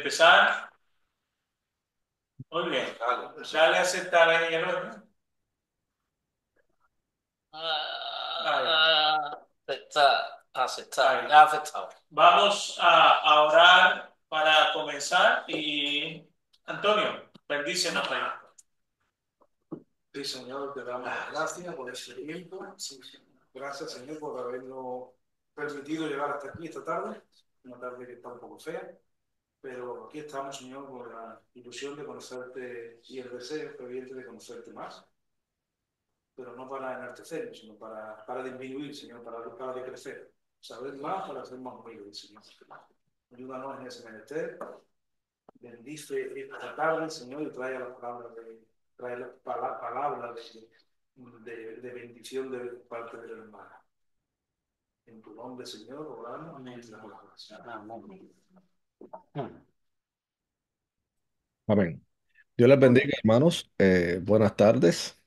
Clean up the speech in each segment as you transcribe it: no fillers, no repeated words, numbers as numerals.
empezar. Muy bien. Dale a aceptar ahí el orden. Aceptar, Ahí. ya aceptado. Vamos a orar para comenzar y Antonio, bendícenos ahí. Sí, Señor, te damos las gracias por este tiempo. Sí, gracias, Señor, por habernos permitido llegar hasta aquí esta tarde, una tarde que está un poco fea, pero aquí estamos, Señor, con la ilusión de conocerte y el deseo ferviente de conocerte más, pero no para enaltecernos, sino para disminuir, Señor, para decrecer, saber más para ser más humildes, Señor. Ayúdanos en ese menester. Bendice esta tarde, Señor, y trae la palabra de bendición de parte de la hermana. En tu nombre, Señor, oramos. Amén. Amén. Amén. Dios les bendiga, hermanos. Buenas tardes.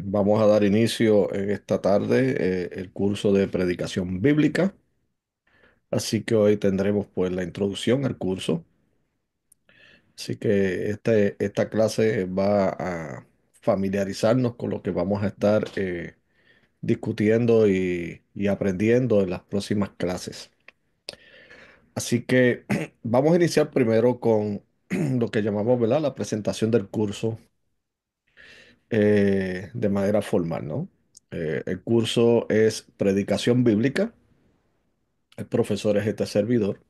Vamos a dar inicio en esta tarde el curso de predicación bíblica. Así que hoy tendremos pues la introducción al curso. Así que esta clase va a familiarizarnos con lo que vamos a estar discutiendo y aprendiendo en las próximas clases. Así que vamos a iniciar primero con lo que llamamos, ¿verdad?, la presentación del curso de manera formal, ¿no? El curso es Predicación Bíblica, el profesor es este servidor,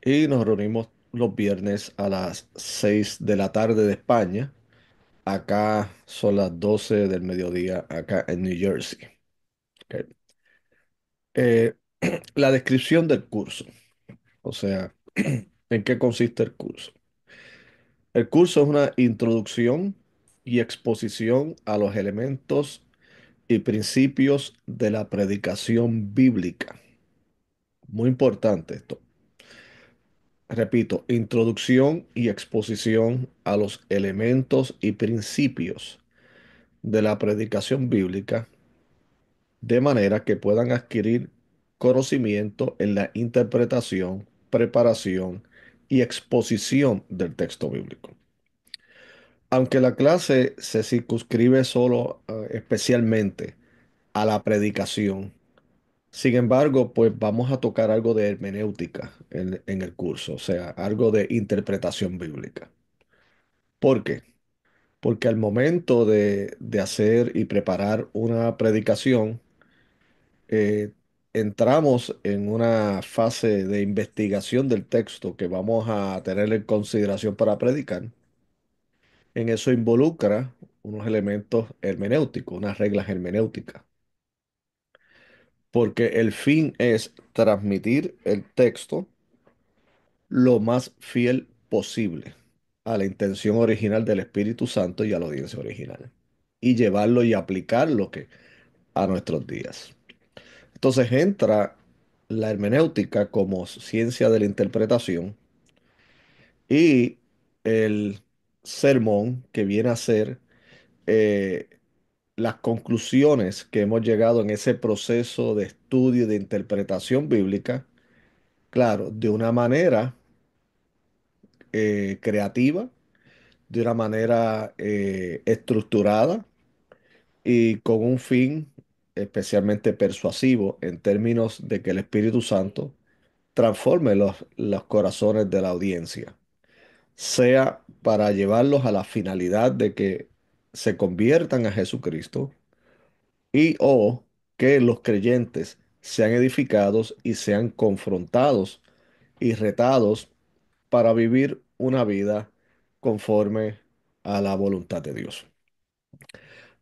y nos reunimos los viernes a las 6 de la tarde de España. Acá son las 12 del mediodía, acá en New Jersey. Ok. Eh, la descripción del curso, o sea, ¿en qué consiste el curso? El curso es una introducción y exposición a los elementos y principios de la predicación bíblica. Muy importante esto. Repito, introducción y exposición a los elementos y principios de la predicación bíblica, de manera que puedan adquirir conocimiento en la interpretación, preparación y exposición del texto bíblico. Aunque la clase se circunscribe solo, especialmente a la predicación, sin embargo, pues vamos a tocar algo de hermenéutica en el curso, o sea, algo de interpretación bíblica. ¿Por qué? Porque al momento de hacer y preparar una predicación, eh, entramos en una fase de investigación del texto que vamos a tener en consideración para predicar. En eso involucra unos elementos hermenéuticos, unas reglas hermenéuticas, porque el fin es transmitir el texto lo más fiel posible a la intención original del Espíritu Santo y a la audiencia original, y llevarlo y aplicarlo a nuestros días. Entonces entra la hermenéutica como ciencia de la interpretación y el sermón, que viene a ser eh, las conclusiones que hemos llegado en ese proceso de estudio y de interpretación bíblica, claro, de una manera creativa, de una manera estructurada y con un fin especialmente persuasivo en términos de que el Espíritu Santo transforme los corazones de la audiencia, sea para llevarlos a la finalidad de que se conviertan a Jesucristo y o que los creyentes sean edificados y sean confrontados y retados para vivir una vida conforme a la voluntad de Dios.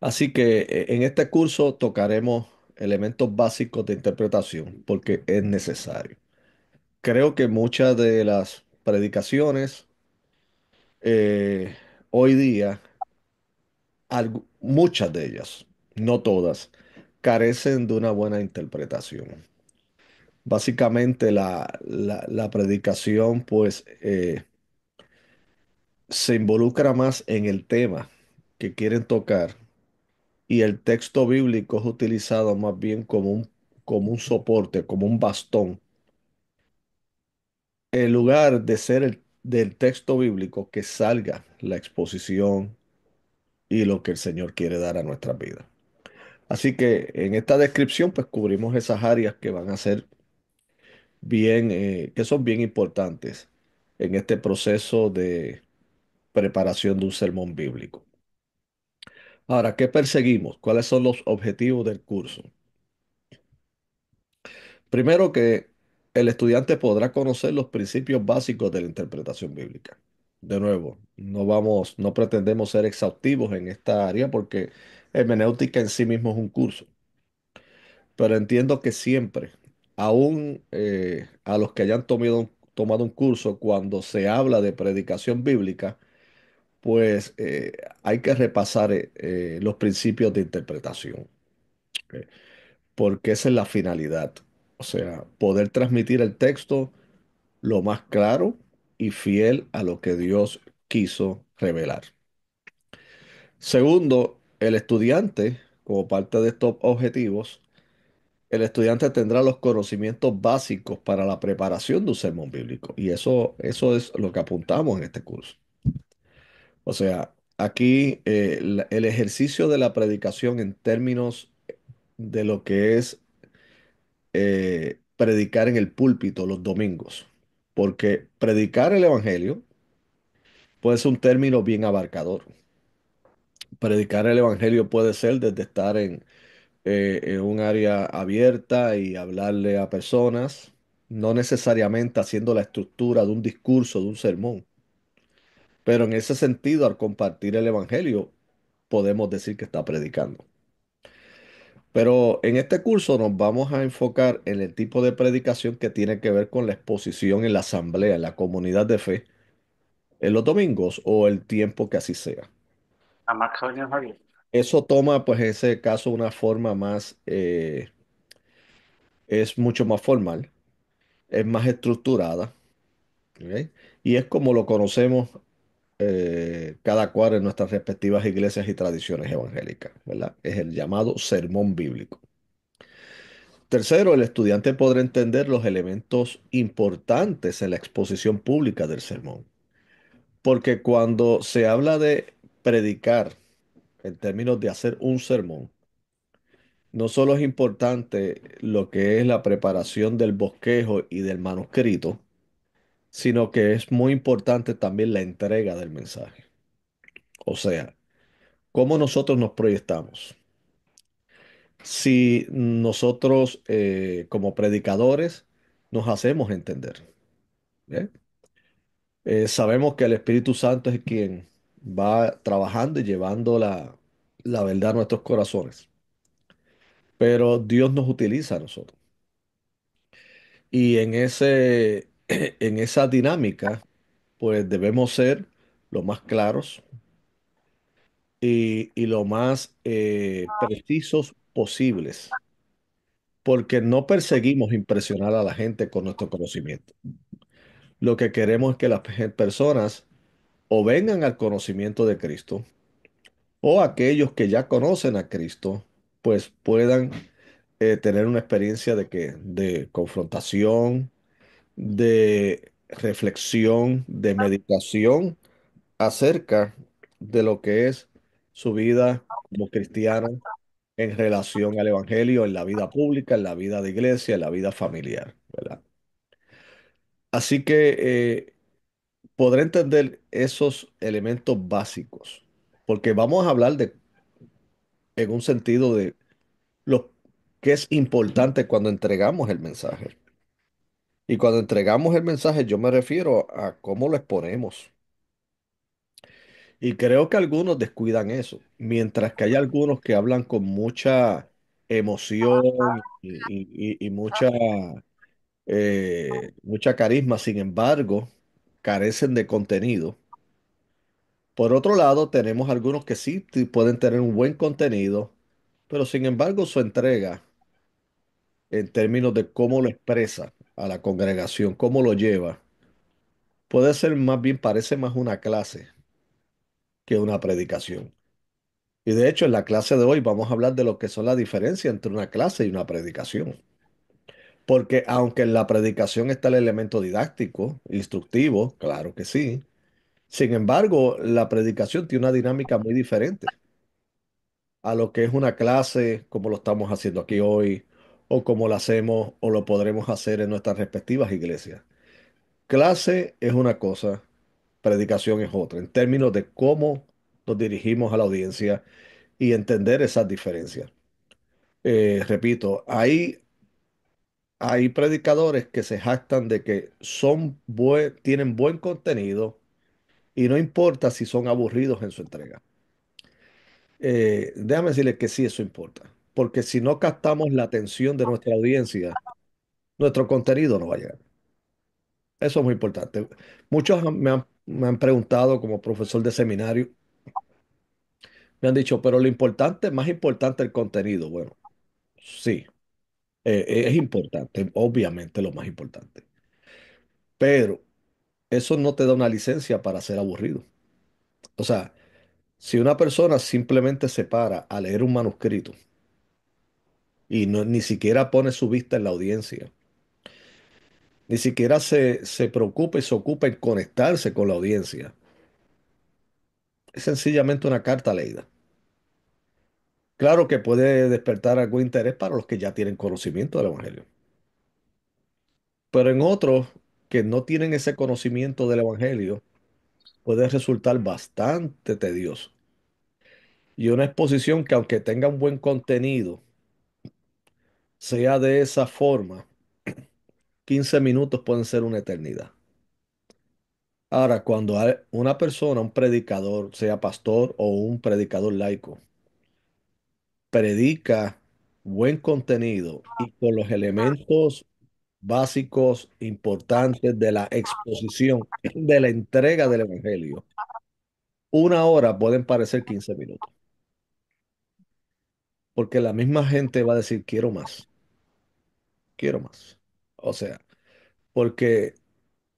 Así que en este curso tocaremos elementos básicos de interpretación porque es necesario. Creo que muchas de las predicaciones eh, hoy día, muchas de ellas, no todas, carecen de una buena interpretación. Básicamente la predicación pues se involucra más en el tema que quieren tocar y el texto bíblico es utilizado más bien como un soporte, como un bastón en lugar de ser del texto bíblico, que salga la exposición y lo que el Señor quiere dar a nuestras vidas. Así que en esta descripción, pues cubrimos esas áreas que van a ser bien, que son bien importantes en este proceso de preparación de un sermón bíblico. Ahora, ¿qué perseguimos? ¿Cuáles son los objetivos del curso? Primero que el estudiante podrá conocer los principios básicos de la interpretación bíblica. De nuevo, no pretendemos ser exhaustivos en esta área porque hermenéutica en sí mismo es un curso. Pero entiendo que siempre, aún a los que hayan tomado un curso, cuando se habla de predicación bíblica, pues hay que repasar los principios de interpretación, ¿ok? Porque esa es la finalidad. O sea, poder transmitir el texto lo más claro y fiel a lo que Dios quiso revelar. Segundo, el estudiante, como parte de estos objetivos, el estudiante tendrá los conocimientos básicos para la preparación de un sermón bíblico. Y eso es lo que apuntamos en este curso. O sea, aquí el ejercicio de la predicación en términos de lo que es predicar en el púlpito los domingos. Porque predicar el evangelio puede ser un término bien abarcador. Predicar el evangelio puede ser desde estar en un área abierta y hablarle a personas, no necesariamente haciendo la estructura de un discurso, de un sermón. Pero en ese sentido, al compartir el evangelio, podemos decir que está predicando. Pero en este curso nos vamos a enfocar en el tipo de predicación que tiene que ver con la exposición en la asamblea, en la comunidad de fe, en los domingos o el tiempo que así sea. A más jóvenes Javier. Eso toma, pues, en ese caso una forma más, es mucho más formal, es más estructurada, ¿ok? Y es como lo conocemos cada cual en nuestras respectivas iglesias y tradiciones evangélicas, ¿verdad? Es el llamado sermón bíblico. Tercero, el estudiante podrá entender los elementos importantes en la exposición pública del sermón. Porque cuando se habla de predicar en términos de hacer un sermón, no solo es importante lo que es la preparación del bosquejo y del manuscrito, sino que es muy importante también la entrega del mensaje. O sea, cómo nosotros nos proyectamos. Si nosotros como predicadores nos hacemos entender, ¿eh? Sabemos que el Espíritu Santo es quien va trabajando y llevando la verdad a nuestros corazones, pero Dios nos utiliza a nosotros. Y en en esa dinámica, pues debemos ser lo más claros y lo más precisos posibles, porque no perseguimos impresionar a la gente con nuestro conocimiento. Lo que queremos es que las personas o vengan al conocimiento de Cristo, o aquellos que ya conocen a Cristo, pues puedan tener una experiencia de confrontación, de reflexión, de meditación acerca de lo que es su vida como cristiano en relación al Evangelio, en la vida pública, en la vida de iglesia, en la vida familiar, ¿verdad? Así que podré entender esos elementos básicos, porque vamos a hablar en un sentido de lo que es importante cuando entregamos el mensaje. Y cuando entregamos el mensaje, yo me refiero a cómo lo exponemos. Y creo que algunos descuidan eso, mientras que hay algunos que hablan con mucha emoción y mucha carisma, sin embargo, carecen de contenido. Por otro lado, tenemos algunos que sí pueden tener un buen contenido, pero sin embargo su entrega en términos de cómo lo expresa a la congregación, cómo lo lleva, puede ser más bien, parece más una clase que una predicación. Y de hecho, en la clase de hoy vamos a hablar de lo que son la diferencia entre una clase y una predicación. Porque aunque en la predicación está el elemento didáctico, instructivo, claro que sí. Sin embargo, la predicación tiene una dinámica muy diferente a lo que es una clase como lo estamos haciendo aquí hoy, o como lo hacemos o lo podremos hacer en nuestras respectivas iglesias. Clase es una cosa, predicación es otra, en términos de cómo nos dirigimos a la audiencia y entender esas diferencias. Repito, hay predicadores que se jactan de que tienen buen contenido y no importa si son aburridos en su entrega. Déjame decirles que sí, eso importa, porque si no captamos la atención de nuestra audiencia, nuestro contenido no va a llegar. Eso es muy importante. Muchos me han preguntado como profesor de seminario, me han dicho, pero lo importante, más importante el contenido. Bueno, sí, es importante, obviamente lo más importante, pero eso no te da una licencia para ser aburrido. O sea, si una persona simplemente se para a leer un manuscrito y ni siquiera pone su vista en la audiencia, ni siquiera se preocupa y se ocupa en conectarse con la audiencia, es sencillamente una carta leída. Claro que puede despertar algún interés para los que ya tienen conocimiento del Evangelio, pero en otros que no tienen ese conocimiento del Evangelio, puede resultar bastante tedioso. Y una exposición que aunque tenga un buen contenido, sea de esa forma, 15 minutos pueden ser una eternidad. Ahora, cuando hay una persona, un predicador, sea pastor o un predicador laico, predica buen contenido y con los elementos básicos importantes de la exposición, de la entrega del evangelio, una hora pueden parecer 15 minutos, porque la misma gente va a decir, quiero más, quiero más. O sea, porque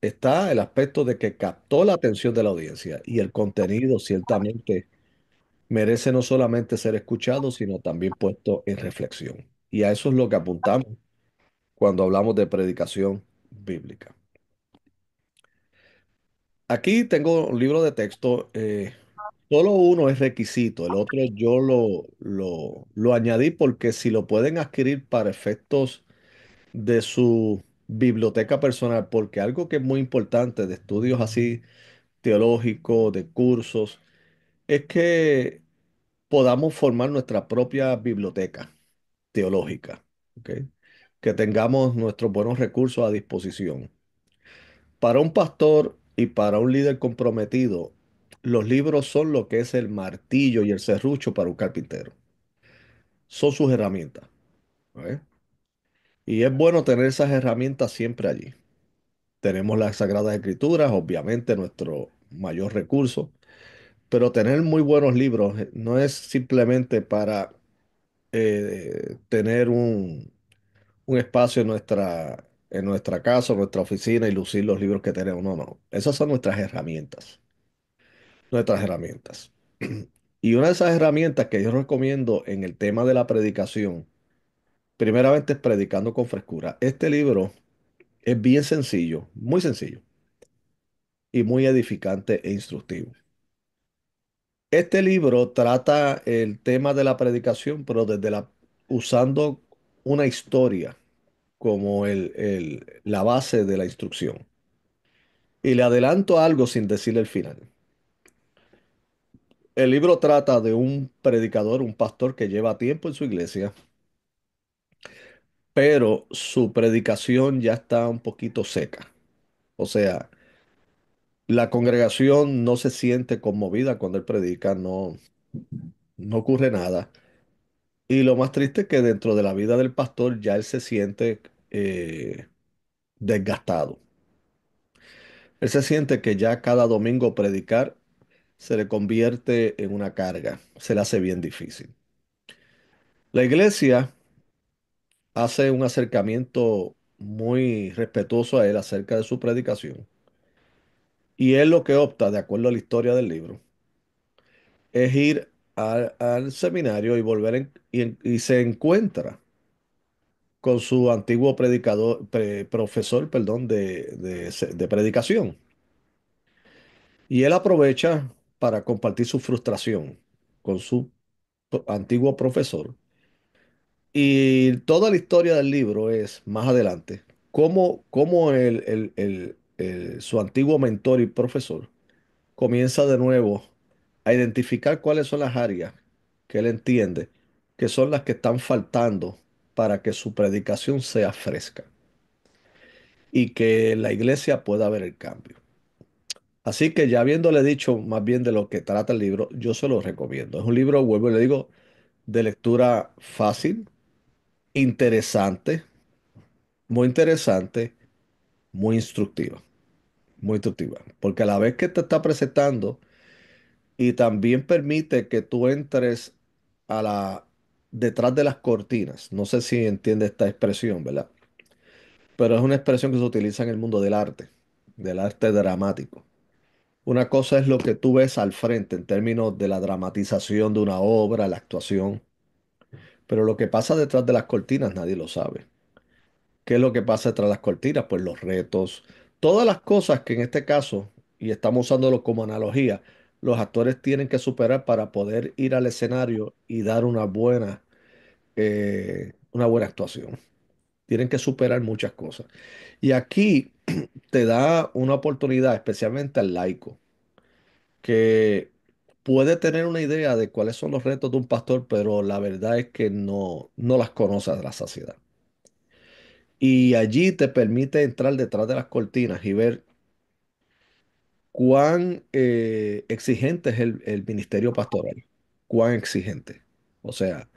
está el aspecto de que captó la atención de la audiencia y el contenido ciertamente merece no solamente ser escuchado, sino también puesto en reflexión. Y a eso es lo que apuntamos cuando hablamos de predicación bíblica. Aquí tengo un libro de texto. Solo uno es requisito, el otro yo lo añadí porque si lo pueden adquirir para efectos de su biblioteca personal, porque algo que es muy importante de estudios así teológicos, de cursos, es que podamos formar nuestra propia biblioteca teológica, ¿ok? Que tengamos nuestros buenos recursos a disposición. Para un pastor y para un líder comprometido, los libros son lo que es el martillo y el serrucho para un carpintero. Son sus herramientas, ¿ok? Y es bueno tener esas herramientas siempre allí. Tenemos las Sagradas Escrituras, obviamente nuestro mayor recurso, pero tener muy buenos libros no es simplemente para tener un espacio en nuestra casa, en nuestra oficina y lucir los libros que tenemos. No, no. Esas son nuestras herramientas. Nuestras herramientas. Y una de esas herramientas que yo recomiendo en el tema de la predicación, primeramente es Predicando con Frescura. Este libro es bien sencillo, muy sencillo y muy edificante e instructivo. Este libro trata el tema de la predicación, pero usando una historia como la base de la instrucción. Y le adelanto algo sin decirle el final. El libro trata de un predicador, un pastor que lleva tiempo en su iglesia, pero su predicación ya está un poquito seca. O sea, la congregación no se siente conmovida cuando él predica, no, no ocurre nada. Y lo más triste es que dentro de la vida del pastor ya él se siente desgastado. Él se siente que ya cada domingo predicar se le convierte en una carga, se le hace bien difícil. La iglesia hace un acercamiento muy respetuoso a él acerca de su predicación. Y él lo que opta, de acuerdo a la historia del libro, es ir al seminario y volver y se encuentra con su antiguo profesor, perdón, de predicación. Y él aprovecha para compartir su frustración con su antiguo profesor. Y toda la historia del libro es, más adelante, cómo su antiguo mentor y profesor comienza de nuevo a identificar cuáles son las áreas que él entiende que son las que están faltando para que su predicación sea fresca y que la iglesia pueda ver el cambio. Así que ya habiéndole dicho más bien de lo que trata el libro, yo se lo recomiendo. Es un libro, vuelvo y le digo, de lectura fácil, interesante, muy interesante, muy instructiva, muy instructiva, porque a la vez que te está presentando y también permite que tú entres a la detrás de las cortinas. No sé si entiende esta expresión, ¿verdad? Pero es una expresión que se utiliza en el mundo del arte dramático. Una cosa es lo que tú ves al frente en términos de la dramatización de una obra, la actuación, pero lo que pasa detrás de las cortinas nadie lo sabe. ¿Qué es lo que pasa detrás de las cortinas? Pues los retos, todas las cosas que en este caso, y estamos usándolo como analogía, los actores tienen que superar para poder ir al escenario y dar una buena actuación. Tienen que superar muchas cosas. Y aquí te da una oportunidad, especialmente al laico, que puede tener una idea de cuáles son los retos de un pastor, pero la verdad es que no las conoce a la saciedad. Y allí te permite entrar detrás de las cortinas y ver cuán exigente es el ministerio pastoral, cuán exigente. O sea,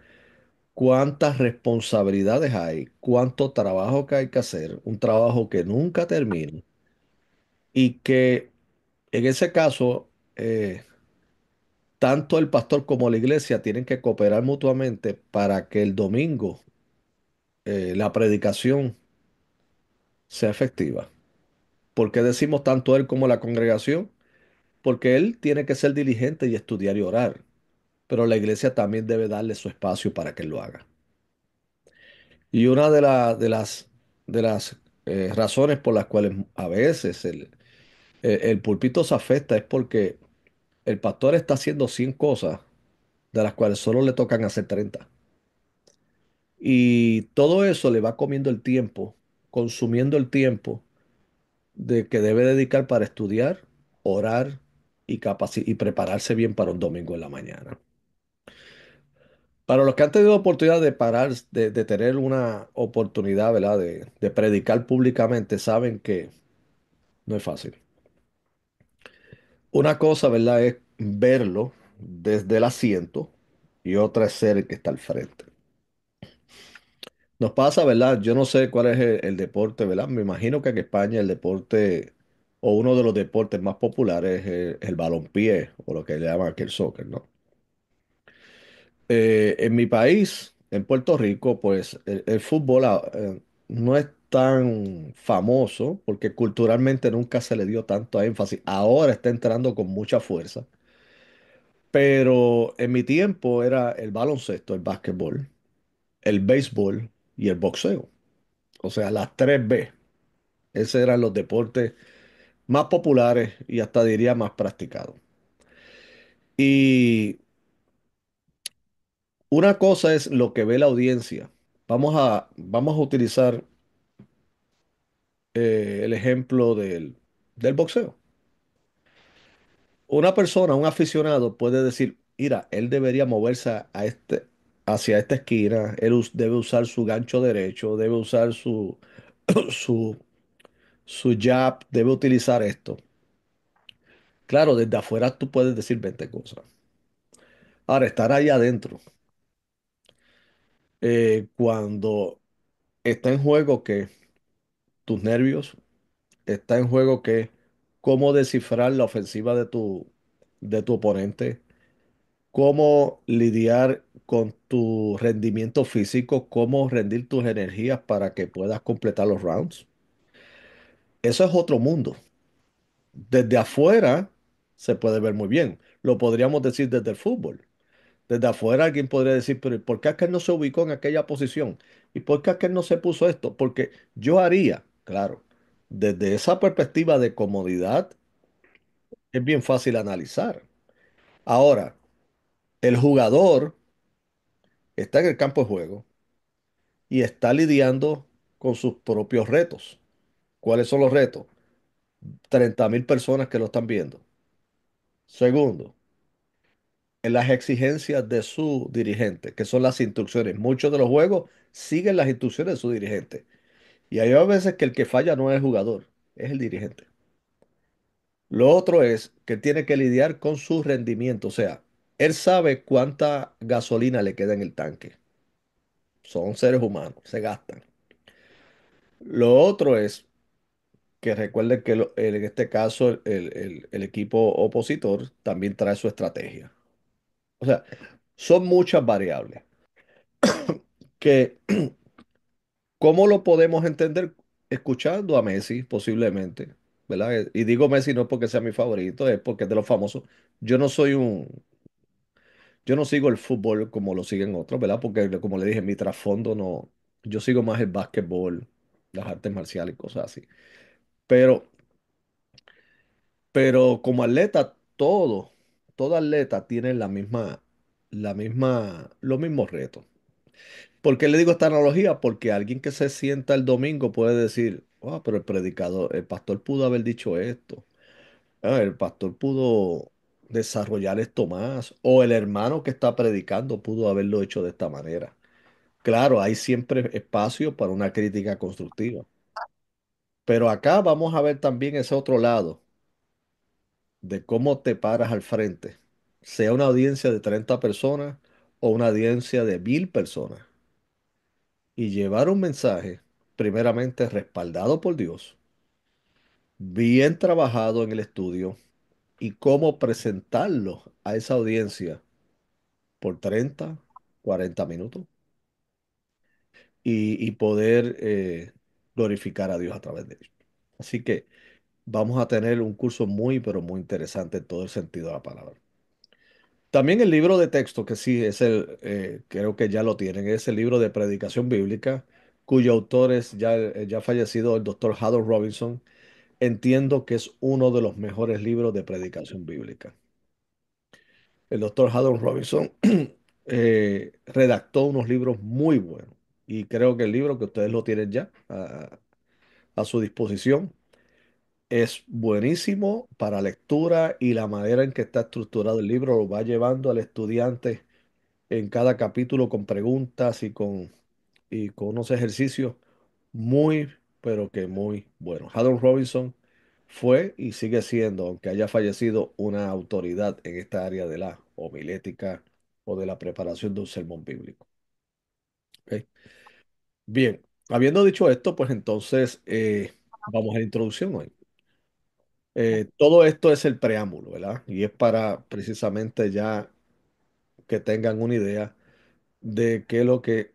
cuántas responsabilidades hay, cuánto trabajo que hay que hacer, un trabajo que nunca termina y que en ese caso, tanto el pastor como la iglesia tienen que cooperar mutuamente para que el domingo la predicación sea efectiva. ¿Por qué decimos tanto él como la congregación? Porque él tiene que ser diligente y estudiar y orar, pero la iglesia también debe darle su espacio para que él lo haga. Y una de las razones por las cuales a veces el púlpito se afecta es porque el pastor está haciendo 100 cosas de las cuales solo le tocan hacer 30. Y todo eso le va comiendo el tiempo, consumiendo el tiempo de que debe dedicar para estudiar, orar y prepararse bien para un domingo en la mañana. Para los que han tenido oportunidad de parar, de tener una oportunidad, ¿verdad? De predicar públicamente, saben que no es fácil. Una cosa, ¿verdad? Es verlo desde el asiento y otra es ser el que está al frente. Nos pasa, ¿verdad? Yo no sé cuál es el deporte, ¿verdad? Me imagino que en España el deporte o uno de los deportes más populares es el balompié o lo que le llaman aquí el soccer, ¿no? En mi país, en Puerto Rico, pues el fútbol no es tan famoso porque culturalmente nunca se le dio tanto énfasis. Ahora está entrando con mucha fuerza. Pero en mi tiempo era el baloncesto, el básquetbol, el béisbol y el boxeo. O sea, las tres B. Esos eran los deportes más populares y hasta diría más practicados. Y una cosa es lo que ve la audiencia. Vamos a utilizar el ejemplo del boxeo. Una persona, un aficionado, puede decir, mira, él debería moverse hacia esta esquina, debe usar su gancho derecho, debe usar su, su jab, debe utilizar esto. Claro, desde afuera tú puedes decir 20 cosas. Ahora, estar ahí adentro, cuando está en juego que tus nervios, está en juego que cómo descifrar la ofensiva de tu oponente, cómo lidiar con tu rendimiento físico, cómo rendir tus energías para que puedas completar los rounds. Eso es otro mundo. Desde afuera se puede ver muy bien. Lo podríamos decir desde el fútbol. Desde afuera alguien podría decir, pero ¿por qué aquel no se ubicó en aquella posición? ¿Y por qué aquel no se puso esto? Porque yo haría, claro, desde esa perspectiva de comodidad, es bien fácil analizar. Ahora, el jugador está en el campo de juego y está lidiando con sus propios retos. ¿Cuáles son los retos? 30.000 personas que lo están viendo. Segundo, en las exigencias de su dirigente, que son las instrucciones. Muchos de los juegos siguen las instrucciones de su dirigente. Y hay a veces que el que falla no es el jugador, es el dirigente. Lo otro es que tiene que lidiar con su rendimiento, o sea, él sabe cuánta gasolina le queda en el tanque. Son seres humanos, se gastan. Lo otro es que recuerden que en este caso el equipo opositor también trae su estrategia. O sea, son muchas variables que, ¿cómo lo podemos entender? Escuchando a Messi, posiblemente, ¿verdad? Y digo Messi no es porque sea mi favorito, es porque es de los famosos. Yo no soy un, yo no sigo el fútbol como lo siguen otros, ¿verdad? Porque como le dije, mi trasfondo no, yo sigo más el básquetbol, las artes marciales y cosas así. Pero, pero como atleta, todo atleta tiene los mismos retos. ¿Por qué le digo esta analogía? Porque alguien que se sienta el domingo puede decir, "Ah, pero el predicador, el pastor pudo haber dicho esto. Ah, el pastor pudo desarrollar esto más. O el hermano que está predicando pudo haberlo hecho de esta manera." Claro, hay siempre espacio para una crítica constructiva. Pero acá vamos a ver también ese otro lado de cómo te paras al frente, sea una audiencia de 30 personas o una audiencia de 1.000 personas, y llevar un mensaje primeramente respaldado por Dios, bien trabajado en el estudio, y cómo presentarlo a esa audiencia por 30, 40 minutos y poder glorificar a Dios a través de ello. Así que vamos a tener un curso muy, pero muy interesante en todo el sentido de la palabra. También el libro de texto, que sí es creo que ya lo tienen, es el libro de predicación bíblica, cuyo autor es ya fallecido, el doctor Harold Robinson. Entiendo que es uno de los mejores libros de predicación bíblica. El doctor Harold Robinson redactó unos libros muy buenos y creo que el libro que ustedes lo tienen ya a su disposición es buenísimo para lectura, y la manera en que está estructurado el libro lo va llevando al estudiante en cada capítulo con preguntas y con unos ejercicios muy, pero que muy buenos. Harold Robinson fue y sigue siendo, aunque haya fallecido, una autoridad en esta área de la homilética o de la preparación de un sermón bíblico. ¿Ok? Bien, habiendo dicho esto, pues entonces vamos a la introducción hoy. Todo esto es el preámbulo, ¿verdad? Y es para precisamente ya que tengan una idea de qué es lo que,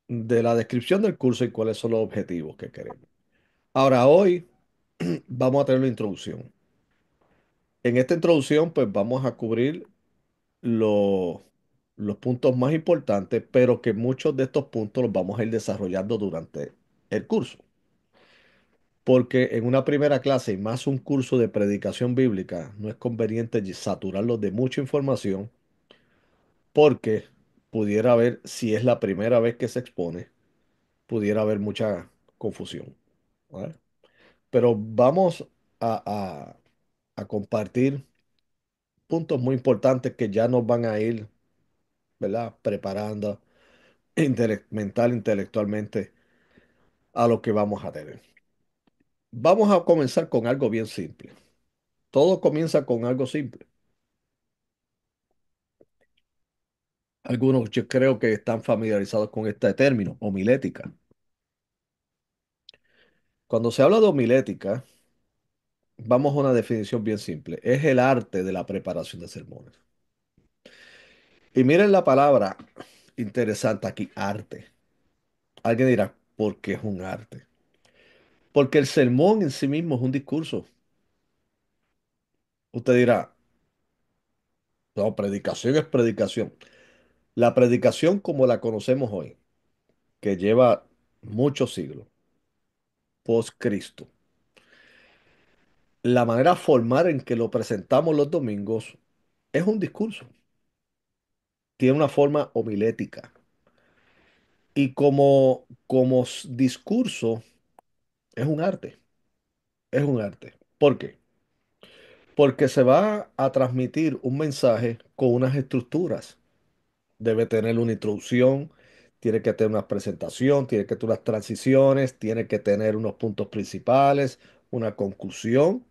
de la descripción del curso y cuáles son los objetivos que queremos. Ahora, hoy vamos a tener una introducción. En esta introducción, pues vamos a cubrir lo- los puntos más importantes, pero que muchos de estos puntos los vamos a ir desarrollando durante el curso. Porque en una primera clase y más un curso de predicación bíblica, no es conveniente saturarlos de mucha información, porque pudiera haber, si es la primera vez que se expone, pudiera haber mucha confusión. ¿Vale? Pero vamos a, a compartir puntos muy importantes que ya nos van a ir, ¿verdad? Preparando intelectualmente a lo que vamos a tener. Vamos a comenzar con algo bien simple. Todo comienza con algo simple. Algunos yo creo que están familiarizados con este término, homilética. Cuando se habla de homilética, vamos a una definición bien simple. Es el arte de la preparación de sermones. Y miren la palabra interesante aquí, arte. Alguien dirá, ¿por qué es un arte? Porque el sermón en sí mismo es un discurso. Usted dirá, no, predicación es predicación. La predicación como la conocemos hoy. que lleva muchos siglos, post Cristo. La manera formal en que lo presentamos los domingos es un discurso, tiene una forma homilética. Y como discurso es un arte, es un arte. ¿Por qué? Porque se va a transmitir un mensaje con unas estructuras. Debe tener una introducción, tiene que tener una presentación, tiene que tener unas transiciones, tiene que tener unos puntos principales, una conclusión,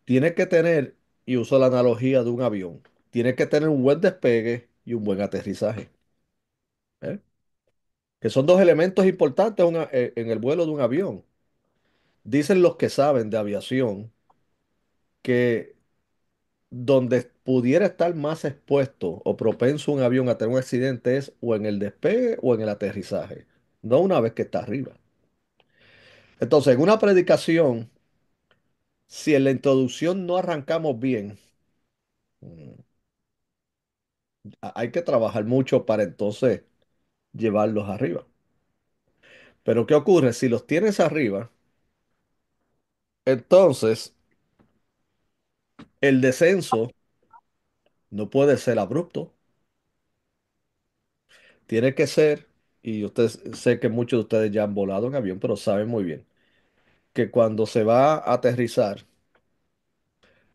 tiene que tener, y uso la analogía de un avión, tiene que tener un buen despegue y un buen aterrizaje, ¿eh? Que son dos elementos importantes en el vuelo de un avión. Dicen los que saben de aviación que donde pudiera estar más expuesto o propenso un avión a tener un accidente es o en el despegue o en el aterrizaje, no una vez que está arriba. Entonces, en una predicación, si en la introducción no arrancamos bien, mm, hay que trabajar mucho para entonces llevarlos arriba. Pero ¿qué ocurre? Si los tienes arriba, entonces el descenso no puede ser abrupto, tiene que ser, y ustedes sé que muchos de ustedes ya han volado en avión, pero saben muy bien que cuando se va a aterrizar,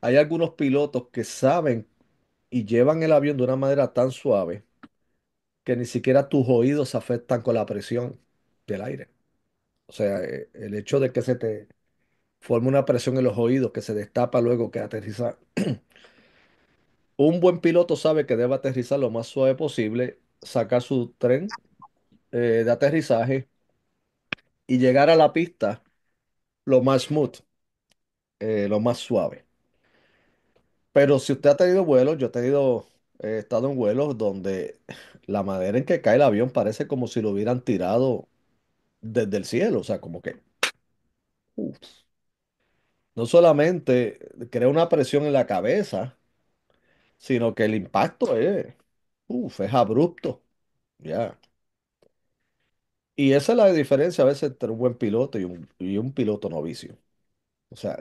hay algunos pilotos que saben y llevan el avión de una manera tan suave que ni siquiera tus oídos se afectan con la presión del aire. O sea, el hecho de que se te forme una presión en los oídos que se destapa luego que aterriza. Un buen piloto sabe que debe aterrizar lo más suave posible, sacar su tren de aterrizaje y llegar a la pista lo más smooth, lo más suave. Pero si usted ha tenido vuelos, yo he tenido, he estado en vuelos donde la manera en que cae el avión parece como si lo hubieran tirado desde el cielo. O sea, como que uf, no solamente crea una presión en la cabeza, sino que el impacto es abrupto. Ya. Y esa es la diferencia a veces entre un buen piloto y un piloto novicio. O sea,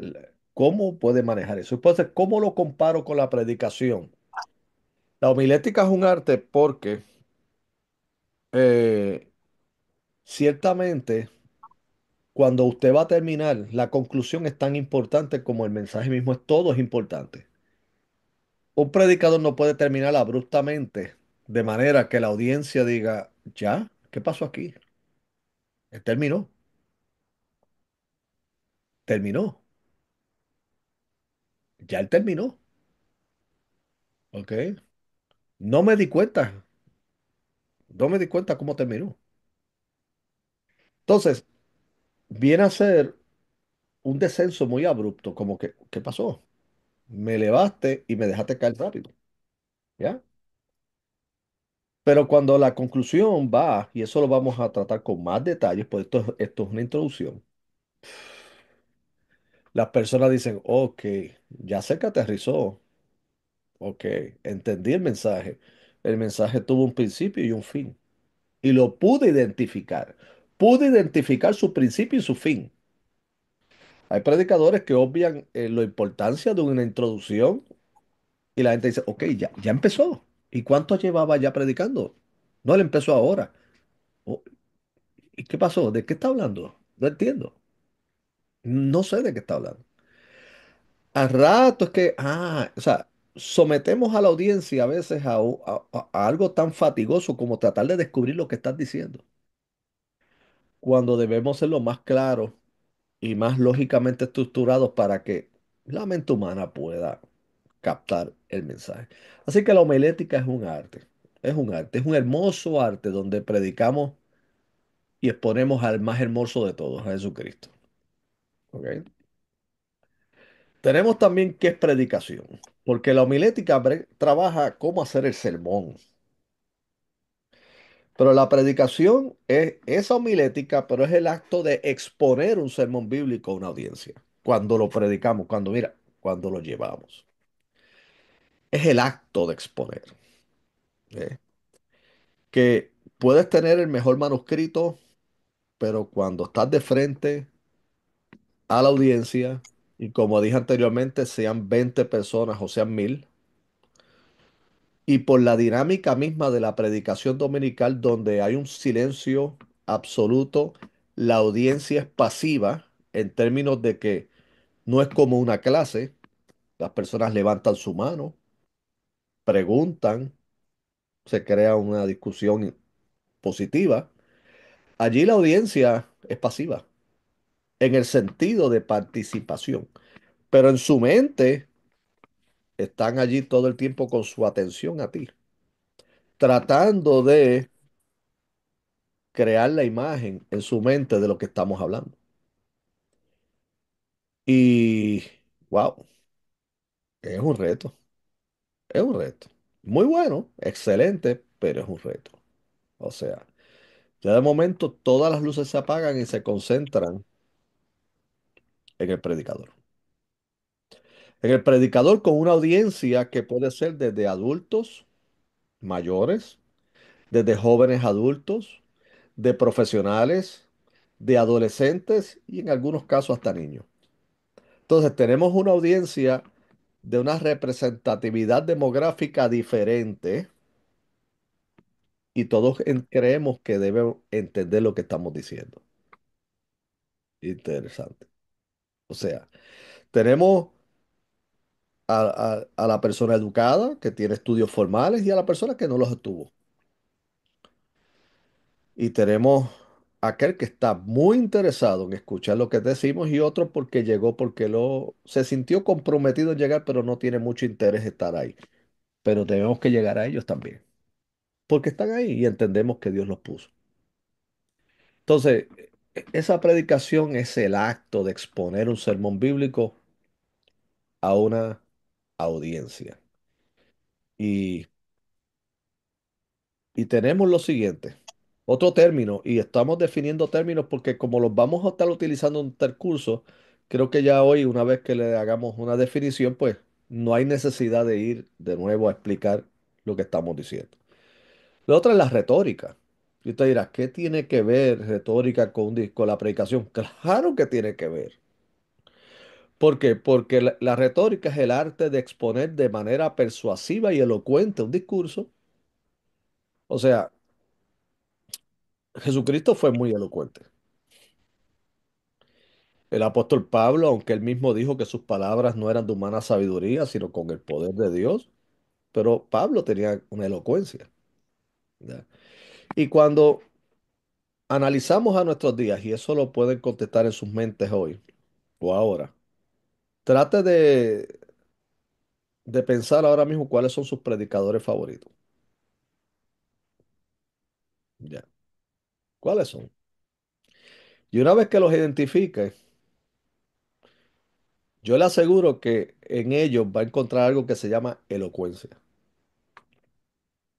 ¿cómo puede manejar eso? Entonces, ¿cómo lo comparo con la predicación? La homilética es un arte porque eh, ciertamente cuando usted va a terminar, la conclusión es tan importante como el mensaje mismo es todo es importante. Un predicador no puede terminar abruptamente de manera que la audiencia diga, ¿ya? ¿Qué pasó aquí? Él terminó, terminó, ya él terminó, ¿ok? No me di cuenta, no me di cuenta cómo terminó. Entonces, viene a ser un descenso muy abrupto, como que, ¿qué pasó? Me elevaste y me dejaste caer rápido, ¿ya? Pero cuando la conclusión va, y eso lo vamos a tratar con más detalles, pues esto es una introducción, las personas dicen, ok, ya sé que aterrizó, ok, entendí el mensaje tuvo un principio y un fin, y lo pude identificar su principio y su fin. Hay predicadores que obvian la importancia de una introducción y la gente dice, ok, ya empezó. ¿Y cuánto llevaba ya predicando? No, él empezó ahora. Oh, ¿y qué pasó? ¿De qué está hablando? No entiendo. No sé de qué está hablando. A rato es que, o sea, sometemos a la audiencia a veces a algo tan fatigoso como tratar de descubrir lo que estás diciendo, cuando debemos ser lo más claros y más lógicamente estructurados para que la mente humana pueda captar el mensaje. Así que la homilética es un hermoso arte donde predicamos y exponemos al más hermoso de todos, a Jesucristo. ¿Ok? Tenemos también qué es predicación, porque la homilética trabaja cómo hacer el sermón, pero la predicación es esa homilética, pero es el acto de exponer un sermón bíblico a una audiencia. Cuando lo predicamos, cuando lo llevamos. Es el acto de exponer. ¿Eh? Que puedes tener el mejor manuscrito, pero cuando estás de frente a la audiencia, y como dije anteriormente, sean 20 personas o sean 1000, y por la dinámica misma de la predicación dominical, donde hay un silencio absoluto, la audiencia es pasiva en términos de que no es como una clase, las personas levantan su mano, preguntan, se crea una discusión positiva. Allí la audiencia es pasiva, en el sentido de participación, pero en su mente están allí todo el tiempo con su atención a ti, tratando de crear la imagen en su mente de lo que estamos hablando. Y, wow, es un reto, es un reto. Muy bueno, excelente, pero es un reto. O sea, ya de momento todas las luces se apagan y se concentran en el predicador. En el predicador con una audiencia que puede ser desde adultos mayores, desde jóvenes adultos, de profesionales, de adolescentes y en algunos casos hasta niños. Entonces tenemos una audiencia de una representatividad demográfica diferente y todos creemos que deben entender lo que estamos diciendo. Interesante. O sea, tenemos a la persona educada que tiene estudios formales y a la persona que no los tuvo. Y tenemos aquel que está muy interesado en escuchar lo que decimos y otro porque llegó porque se sintió comprometido en llegar, pero no tiene mucho interés en estar ahí. Pero tenemos que llegar a ellos también, porque están ahí y entendemos que Dios los puso. Entonces, esa predicación es el acto de exponer un sermón bíblico a una audiencia. Y, y tenemos lo siguiente, otro término, y estamos definiendo términos porque como los vamos a estar utilizando en el curso, creo que ya hoy, una vez que le hagamos una definición, pues no hay necesidad de ir de nuevo a explicar lo que estamos diciendo. La otra es la retórica. Y usted dirá, ¿qué tiene que ver retórica con la predicación? Claro que tiene que ver. ¿Por qué? Porque la retórica es el arte de exponer de manera persuasiva y elocuente un discurso. O sea, Jesucristo fue muy elocuente. El apóstol Pablo, aunque él mismo dijo que sus palabras no eran de humana sabiduría, sino con el poder de Dios, pero Pablo tenía una elocuencia. ¿Ya? Y cuando analizamos a nuestros días, y eso lo pueden contestar en sus mentes hoy o ahora, trate de pensar ahora mismo cuáles son sus predicadores favoritos. ¿Ya? ¿Cuáles son? Y una vez que los identifique, yo le aseguro que en ellos va a encontrar algo que se llama elocuencia.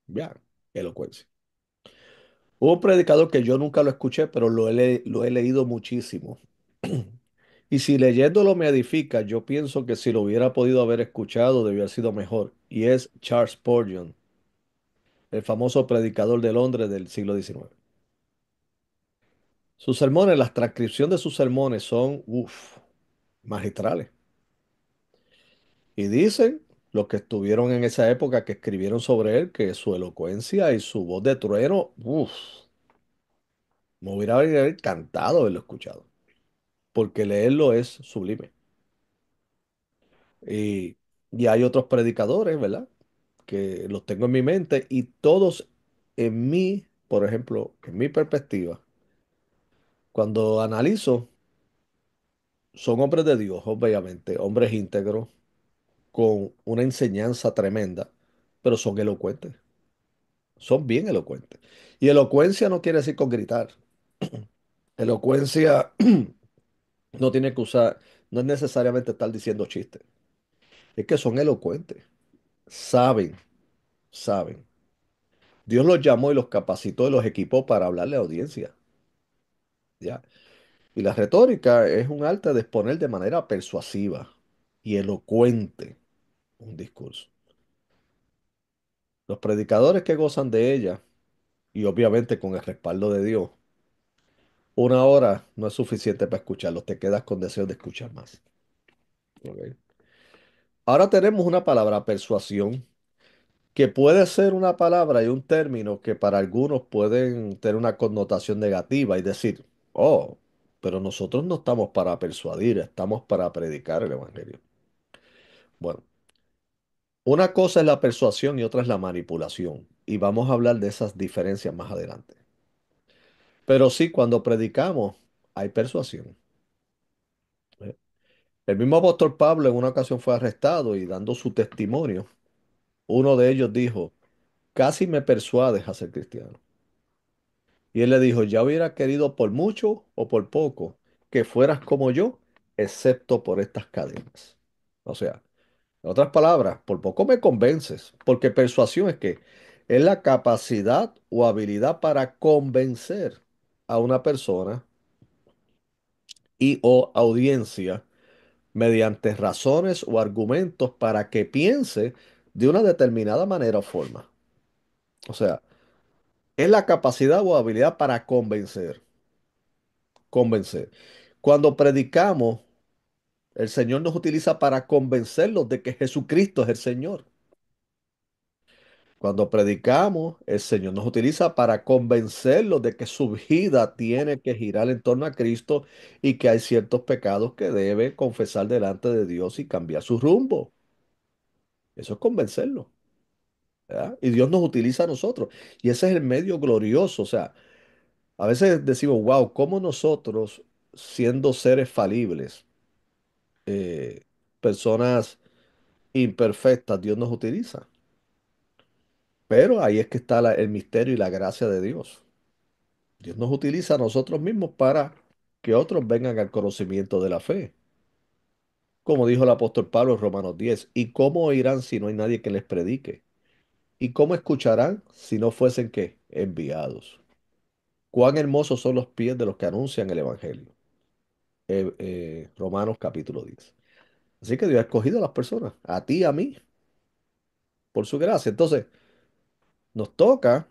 Ya, elocuencia. Hubo un predicador que yo nunca lo escuché, pero lo he leído muchísimo. Y si leyéndolo me edifica, yo pienso que si lo hubiera podido haber escuchado, debió haber sido mejor. Y es Charles Spurgeon, el famoso predicador de Londres del siglo XIX. Sus sermones, la transcripción de sus sermones son, magistrales. Y dicen los que estuvieron en esa época que escribieron sobre él que su elocuencia y su voz de trueno, me hubiera encantado haberlo escuchado, porque leerlo es sublime. Y, y hay otros predicadores, ¿verdad? Que los tengo en mi mente y todos en mí, por ejemplo, en mi perspectiva, cuando analizo, son hombres de Dios, obviamente, hombres íntegros, con una enseñanza tremenda, pero son elocuentes, son bien elocuentes. Y elocuencia no quiere decir con gritar. Elocuencia no tiene que usar, no es necesariamente estar diciendo chistes. Es que son elocuentes, saben, saben. Dios los llamó y los capacitó y los equipó para hablarle a audiencia. ¿Ya? Y la retórica es un arte de exponer de manera persuasiva y elocuente un discurso. Los predicadores que gozan de ella, y obviamente con el respaldo de Dios, Una hora no es suficiente para escucharlos, te quedas con deseo de escuchar más. ¿Ok? Ahora tenemos una palabra, persuasión, que puede ser una palabra y un término que para algunos pueden tener una connotación negativa y decir, oh, pero nosotros no estamos para persuadir, estamos para predicar el evangelio. Bueno, una cosa es la persuasión y otra es la manipulación, y vamos a hablar de esas diferencias más adelante. Pero sí, cuando predicamos hay persuasión. ¿Eh? El mismo apóstol Pablo en una ocasión fue arrestado y dando su testimonio, uno de ellos dijo, casi me persuades a ser cristiano. Y él le dijo, ya hubiera querido por mucho o por poco que fueras como yo, excepto por estas cadenas. O sea, en otras palabras, por poco me convences, porque persuasión es la capacidad o habilidad para convencer a una persona y o audiencia mediante razones o argumentos para que piense de una determinada manera o forma. O sea, es la capacidad o habilidad para convencer, convencer. Cuando predicamos, el Señor nos utiliza para convencerlos de que Jesucristo es el Señor. Cuando predicamos, el Señor nos utiliza para convencerlos de que su vida tiene que girar en torno a Cristo y que hay ciertos pecados que debe confesar delante de Dios y cambiar su rumbo. Eso es convencerlos, ¿verdad? Y Dios nos utiliza a nosotros. Y ese es el medio glorioso. O sea, a veces decimos, wow, ¿cómo nosotros, siendo seres falibles, eh, personas imperfectas, Dios nos utiliza? Pero ahí es que está el misterio y la gracia de Dios. Dios nos utiliza a nosotros mismos para que otros vengan al conocimiento de la fe. Como dijo el apóstol Pablo en Romanos 10, ¿y cómo oirán si no hay nadie que les predique? ¿Y cómo escucharán si no fuesen qué? Enviados. Cuán hermosos son los pies de los que anuncian el Evangelio. Romanos capítulo 10. Así que Dios ha escogido a las personas, a ti y a mí, por su gracia. Entonces, nos toca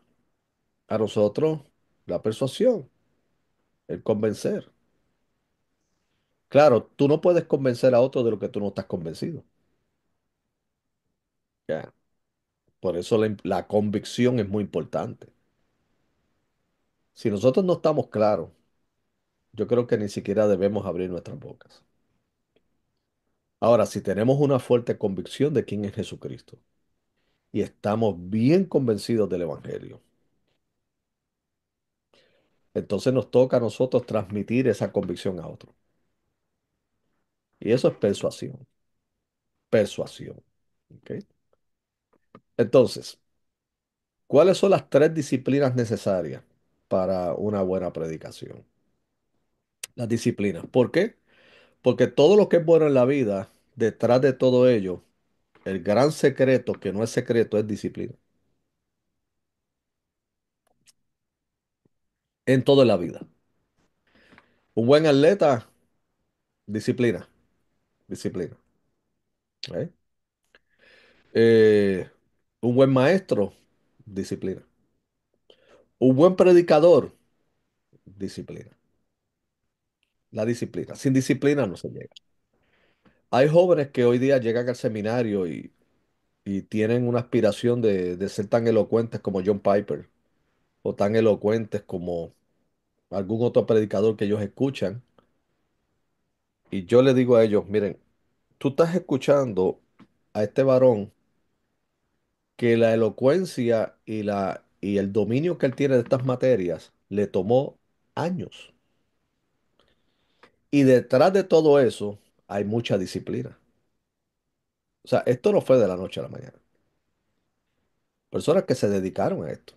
a nosotros la persuasión, el convencer. Claro, tú no puedes convencer a otro de lo que tú no estás convencido. Ya. Por eso la convicción es muy importante. Si nosotros no estamos claros, yo creo que ni siquiera debemos abrir nuestras bocas. Ahora, si tenemos una fuerte convicción de quién es Jesucristo y estamos bien convencidos del Evangelio, entonces nos toca a nosotros transmitir esa convicción a otro. Y eso es persuasión. Persuasión. ¿Ok? Entonces, ¿cuáles son las tres disciplinas necesarias para una buena predicación? Las disciplinas. ¿Por qué? Porque todo lo que es bueno en la vida, detrás de todo ello, el gran secreto, que no es secreto, es disciplina. En toda la vida. Un buen atleta, disciplina, disciplina. ¿Eh? Eh, un buen maestro, disciplina. Un buen predicador, disciplina. La disciplina. Sin disciplina no se llega. Hay jóvenes que hoy día llegan al seminario y tienen una aspiración de ser tan elocuentes como John Piper o tan elocuentes como algún otro predicador que ellos escuchan. Y yo le digo a ellos, miren, tú estás escuchando a este varón que la elocuencia y el dominio que él tiene de estas materias le tomó años. Y detrás de todo eso hay mucha disciplina. O sea, esto no fue de la noche a la mañana. Personas que se dedicaron a esto.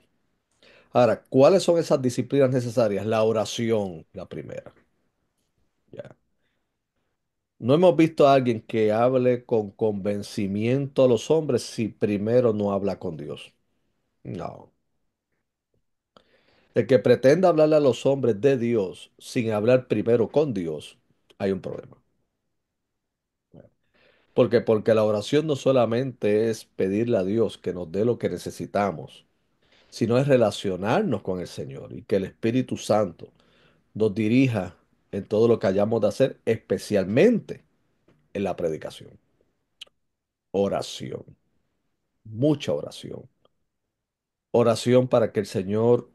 Ahora, ¿cuáles son esas disciplinas necesarias? La oración, la primera. Ya. No hemos visto a alguien que hable con convencimiento a los hombres si primero no habla con Dios. No. El que pretenda hablarle a los hombres de Dios sin hablar primero con Dios, hay un problema. Porque la oración no solamente es pedirle a Dios que nos dé lo que necesitamos, sino es relacionarnos con el Señor y que el Espíritu Santo nos dirija en todo lo que hayamos de hacer, especialmente en la predicación. Oración, mucha oración. Oración para que el Señor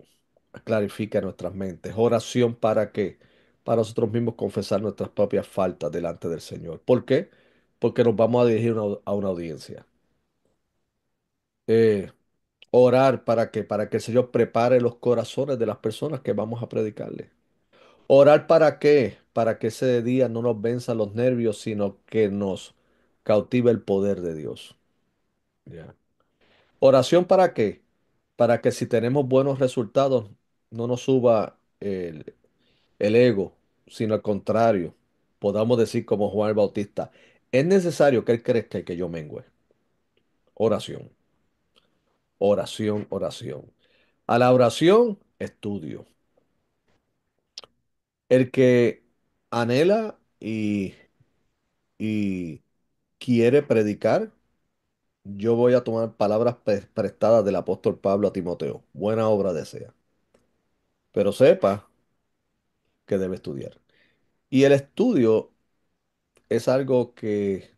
clarifique nuestras mentes. Oración para que, para nosotros mismos confesar nuestras propias faltas delante del Señor. ¿Por qué? Porque nos vamos a dirigir a una audiencia. Eh, Orar para que el Señor prepare los corazones de las personas que vamos a predicarle. Orar para qué? Para que ese día no nos venzan los nervios, sino que nos cautive el poder de Dios. Ya. Oración para qué? Para que si tenemos buenos resultados, no nos suba el ego, sino al contrario, podamos decir como Juan el Bautista, es necesario que Él crezca y que yo mengüe. Oración, oración, oración. A la oración, estudio. El que anhela y quiere predicar, yo voy a tomar palabras prestadas del apóstol Pablo a Timoteo. Buena obra desea. Pero sepa que debe estudiar. Y el estudio es algo que,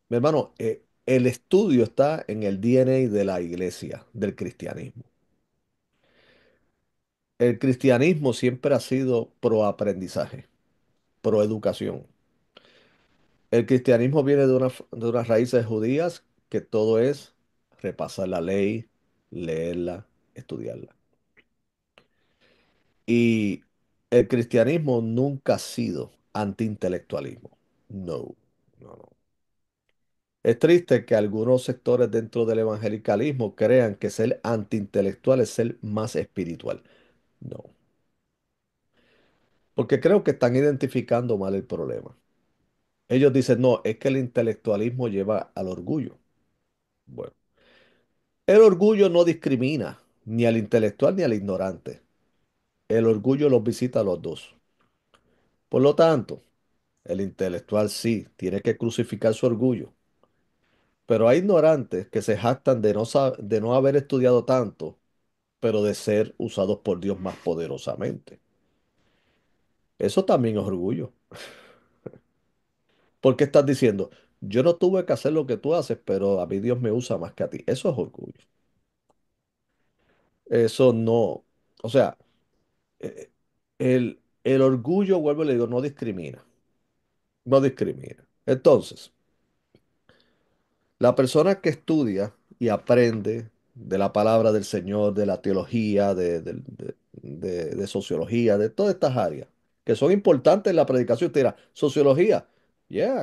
mi hermano, el estudio está en el DNA de la iglesia, del cristianismo. El cristianismo siempre ha sido pro aprendizaje, pro educación. El cristianismo viene de unas raíces judías que todo es repasar la ley, leerla, estudiarla. Y el cristianismo nunca ha sido antiintelectualismo. No, no, no. Es triste que algunos sectores dentro del evangelicalismo crean que ser antiintelectual es ser más espiritual. No, porque creo que están identificando mal el problema. Ellos dicen, no, es que el intelectualismo lleva al orgullo. Bueno, el orgullo no discrimina ni al intelectual ni al ignorante. El orgullo los visita a los dos. Por lo tanto, el intelectual sí tiene que crucificar su orgullo, pero hay ignorantes que se jactan de no haber estudiado tanto, pero de ser usados por Dios más poderosamente. Eso también es orgullo. Porque estás diciendo, yo no tuve que hacer lo que tú haces, pero a mí Dios me usa más que a ti. Eso es orgullo. Eso no. O sea, eh, el orgullo, vuelvo y le digo, no discrimina. No discrimina. Entonces, la persona que estudia y aprende de la palabra del Señor, de la teología, de sociología, de todas estas áreas que son importantes en la predicación. Usted dirá, sociología,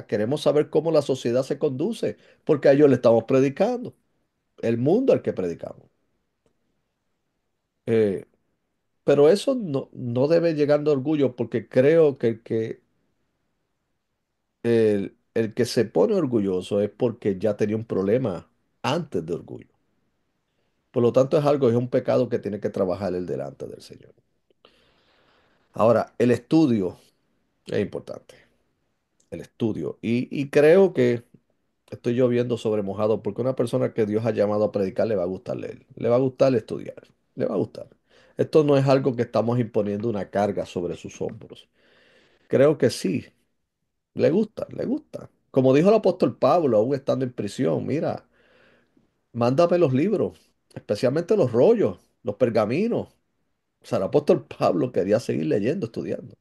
queremos saber cómo la sociedad se conduce, porque a ellos le estamos predicando, el mundo al que predicamos. Eh, pero eso no debe llegar de orgullo, porque creo que el que se pone orgulloso es porque ya tenía un problema antes de orgullo. Por lo tanto, es un pecado que tiene que trabajar el delante del Señor. Ahora, el estudio es importante. El estudio. Y creo que estoy lloviendo sobre mojado porque una persona que Dios ha llamado a predicar le va a gustar leer, le va a gustar estudiar, le va a gustar. Esto no es algo que estamos imponiendo una carga sobre sus hombros. Creo que sí, le gusta, le gusta. Como dijo el apóstol Pablo, aún estando en prisión, mira, mándame los libros, especialmente los rollos, los pergaminos. O sea, el apóstol Pablo quería seguir leyendo, estudiando.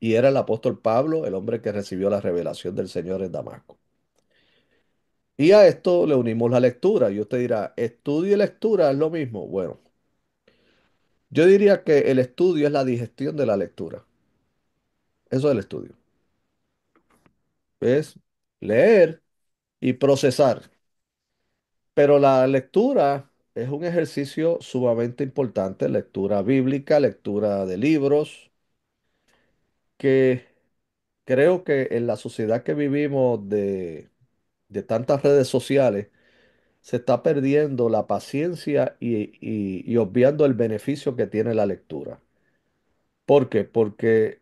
Y era el apóstol Pablo, el hombre que recibió la revelación del Señor en Damasco. Y a esto le unimos la lectura. Y usted dirá, estudio y lectura es lo mismo. Bueno, yo diría que el estudio es la digestión de la lectura. Eso es el estudio. Es leer y procesar. Pero la lectura es un ejercicio sumamente importante. Lectura bíblica, lectura de libros, que creo que en la sociedad que vivimos de tantas redes sociales, se está perdiendo la paciencia y obviando el beneficio que tiene la lectura. ¿Por qué? Porque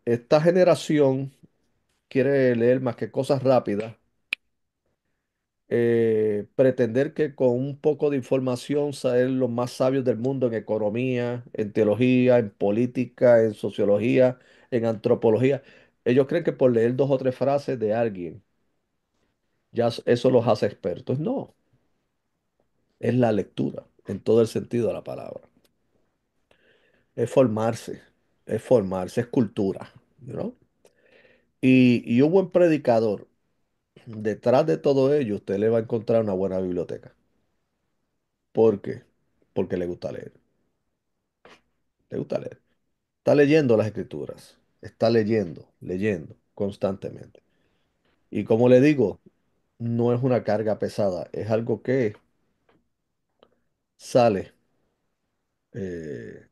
esta generación quiere leer más que cosas rápidas pretender que con un poco de información ser los más sabios del mundo en economía, en teología, en política, en sociología, en antropología. Ellos creen que por leer dos o tres frases de alguien, eso los hace expertos. No, es la lectura, en todo el sentido de la palabra. Es formarse, es formarse, es cultura, ¿no? Y un buen predicador, detrás de todo ello, usted le va a encontrar una buena biblioteca. ¿Por qué? Porque le gusta leer. Le gusta leer. Está leyendo las escrituras. Está leyendo, leyendo constantemente. Y como le digo, no es una carga pesada, es algo que sale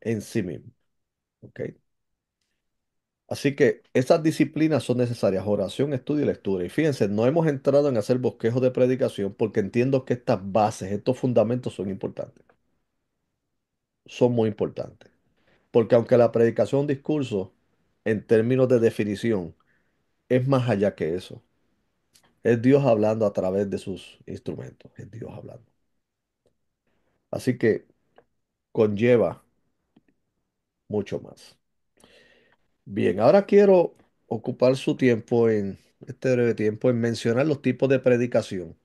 en sí mismo. ¿Ok? Así que estas disciplinas son necesarias, oración, estudio y lectura. Y fíjense, no hemos entrado en hacer bosquejos de predicación porque entiendo que estas bases, estos fundamentos son importantes. Son muy importantes. Porque aunque la predicación es un discurso, en términos de definición, es más allá que eso. Es Dios hablando a través de sus instrumentos. Es Dios hablando. Así que conlleva mucho más. Bien, ahora quiero ocupar su tiempo en este breve tiempo en mencionar los tipos de predicación.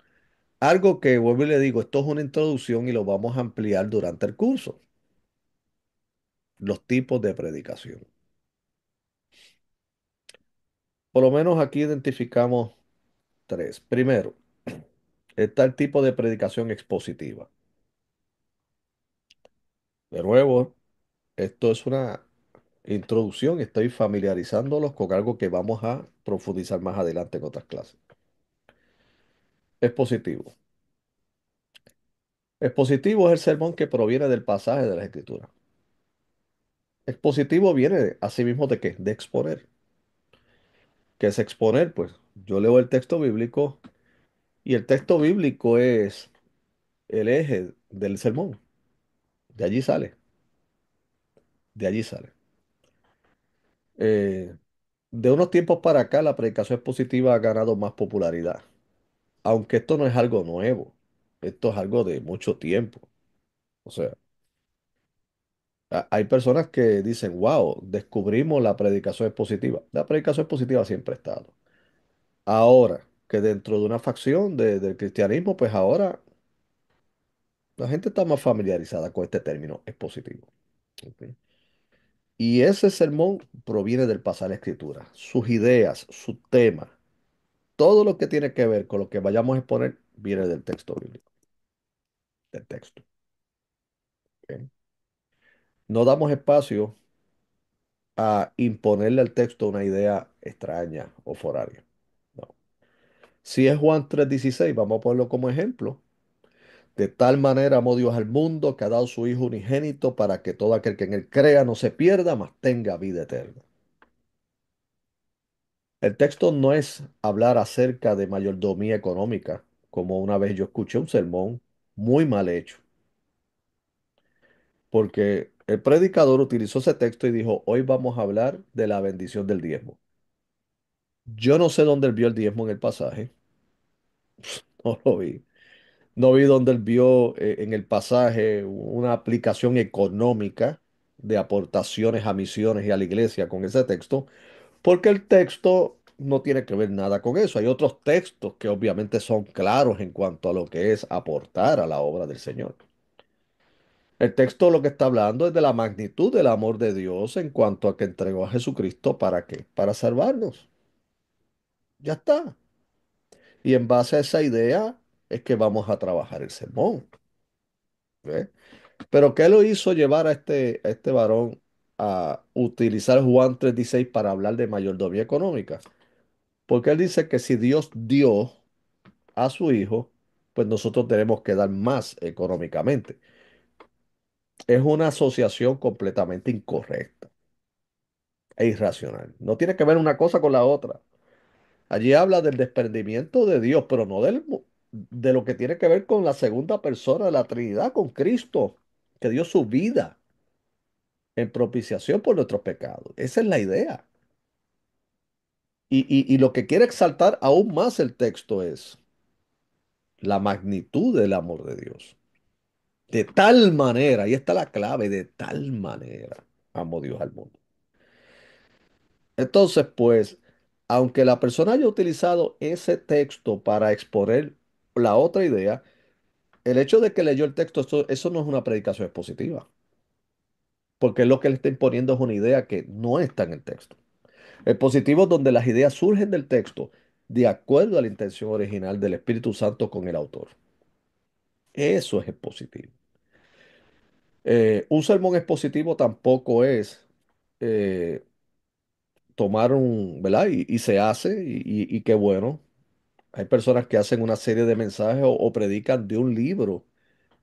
Algo que vuelvo y le digo, esto es una introducción y lo vamos a ampliar durante el curso. Los tipos de predicación. Por lo menos aquí identificamos tres. Primero, está el tipo de predicación expositiva. De nuevo, esto es una introducción. Estoy familiarizándolos con algo que vamos a profundizar más adelante en otras clases. Expositivo. Expositivo es el sermón que proviene del pasaje de la Escritura. Expositivo viene asimismo de qué? De exponer. ¿Qué es exponer? Pues yo leo el texto bíblico y el texto bíblico es el eje del sermón. De allí sale. De allí sale. Eh, de unos tiempos para acá, la predicación expositiva ha ganado más popularidad. Aunque esto no es algo nuevo. Esto es algo de mucho tiempo. O sea, hay personas que dicen, wow, descubrimos la predicación expositiva. La predicación expositiva siempre ha estado. Ahora, que dentro de una facción del cristianismo, pues ahora la gente está más familiarizada con este término expositivo. ¿Ok? Y ese sermón proviene del pasar la escritura. Sus ideas, su tema, todo lo que tiene que ver con lo que vayamos a exponer viene del texto bíblico, del texto. ¿Ok? No damos espacio a imponerle al texto una idea extraña o foránea. No. Si es Juan 3:16, vamos a ponerlo como ejemplo. De tal manera amó Dios al mundo que ha dado su Hijo unigénito para que todo aquel que en él crea no se pierda, mas tenga vida eterna. El texto no es hablar acerca de mayordomía económica, como una vez yo escuché un sermón muy mal hecho, porque el predicador utilizó ese texto y dijo, hoy vamos a hablar de la bendición del diezmo. Yo no sé dónde él vio el diezmo en el pasaje, no lo vi. No vi dónde él vio en el pasaje una aplicación económica de aportaciones a misiones y a la iglesia con ese texto, porque el texto no tiene que ver nada con eso. Hay otros textos que obviamente son claros en cuanto a lo que es aportar a la obra del Señor. El texto lo que está hablando es de la magnitud del amor de Dios en cuanto a que entregó a Jesucristo para qué, para salvarnos. Ya está. Y en base a esa idea es que vamos a trabajar el sermón. ¿Ve? Pero ¿qué lo hizo llevar a este varón a utilizar Juan 3:16 para hablar de mayordomía económica? Porque él dice que si Dios dio a su hijo, pues nosotros tenemos que dar más económicamente. Es una asociación completamente incorrecta e irracional. No tiene que ver una cosa con la otra. Allí habla del desprendimiento de Dios, pero no de lo que tiene que ver con la segunda persona de la Trinidad, con Cristo, que dio su vida en propiciación por nuestros pecados. Esa es la idea. Y lo que quiere exaltar aún más el texto es la magnitud del amor de Dios. De tal manera, ahí está la clave, de tal manera amó Dios al mundo. Entonces, pues, aunque la persona haya utilizado ese texto para exponer la otra idea, el hecho de que leyó el texto, eso no es una predicación expositiva, porque lo que le está imponiendo es una idea que no está en el texto. Expositivo es donde las ideas surgen del texto de acuerdo a la intención original del Espíritu Santo con el autor. Eso es expositivo. Un sermón expositivo tampoco es eh, tomar un, ¿verdad? Y se hace, y qué bueno. Hay personas que hacen una serie de mensajes o predican de un libro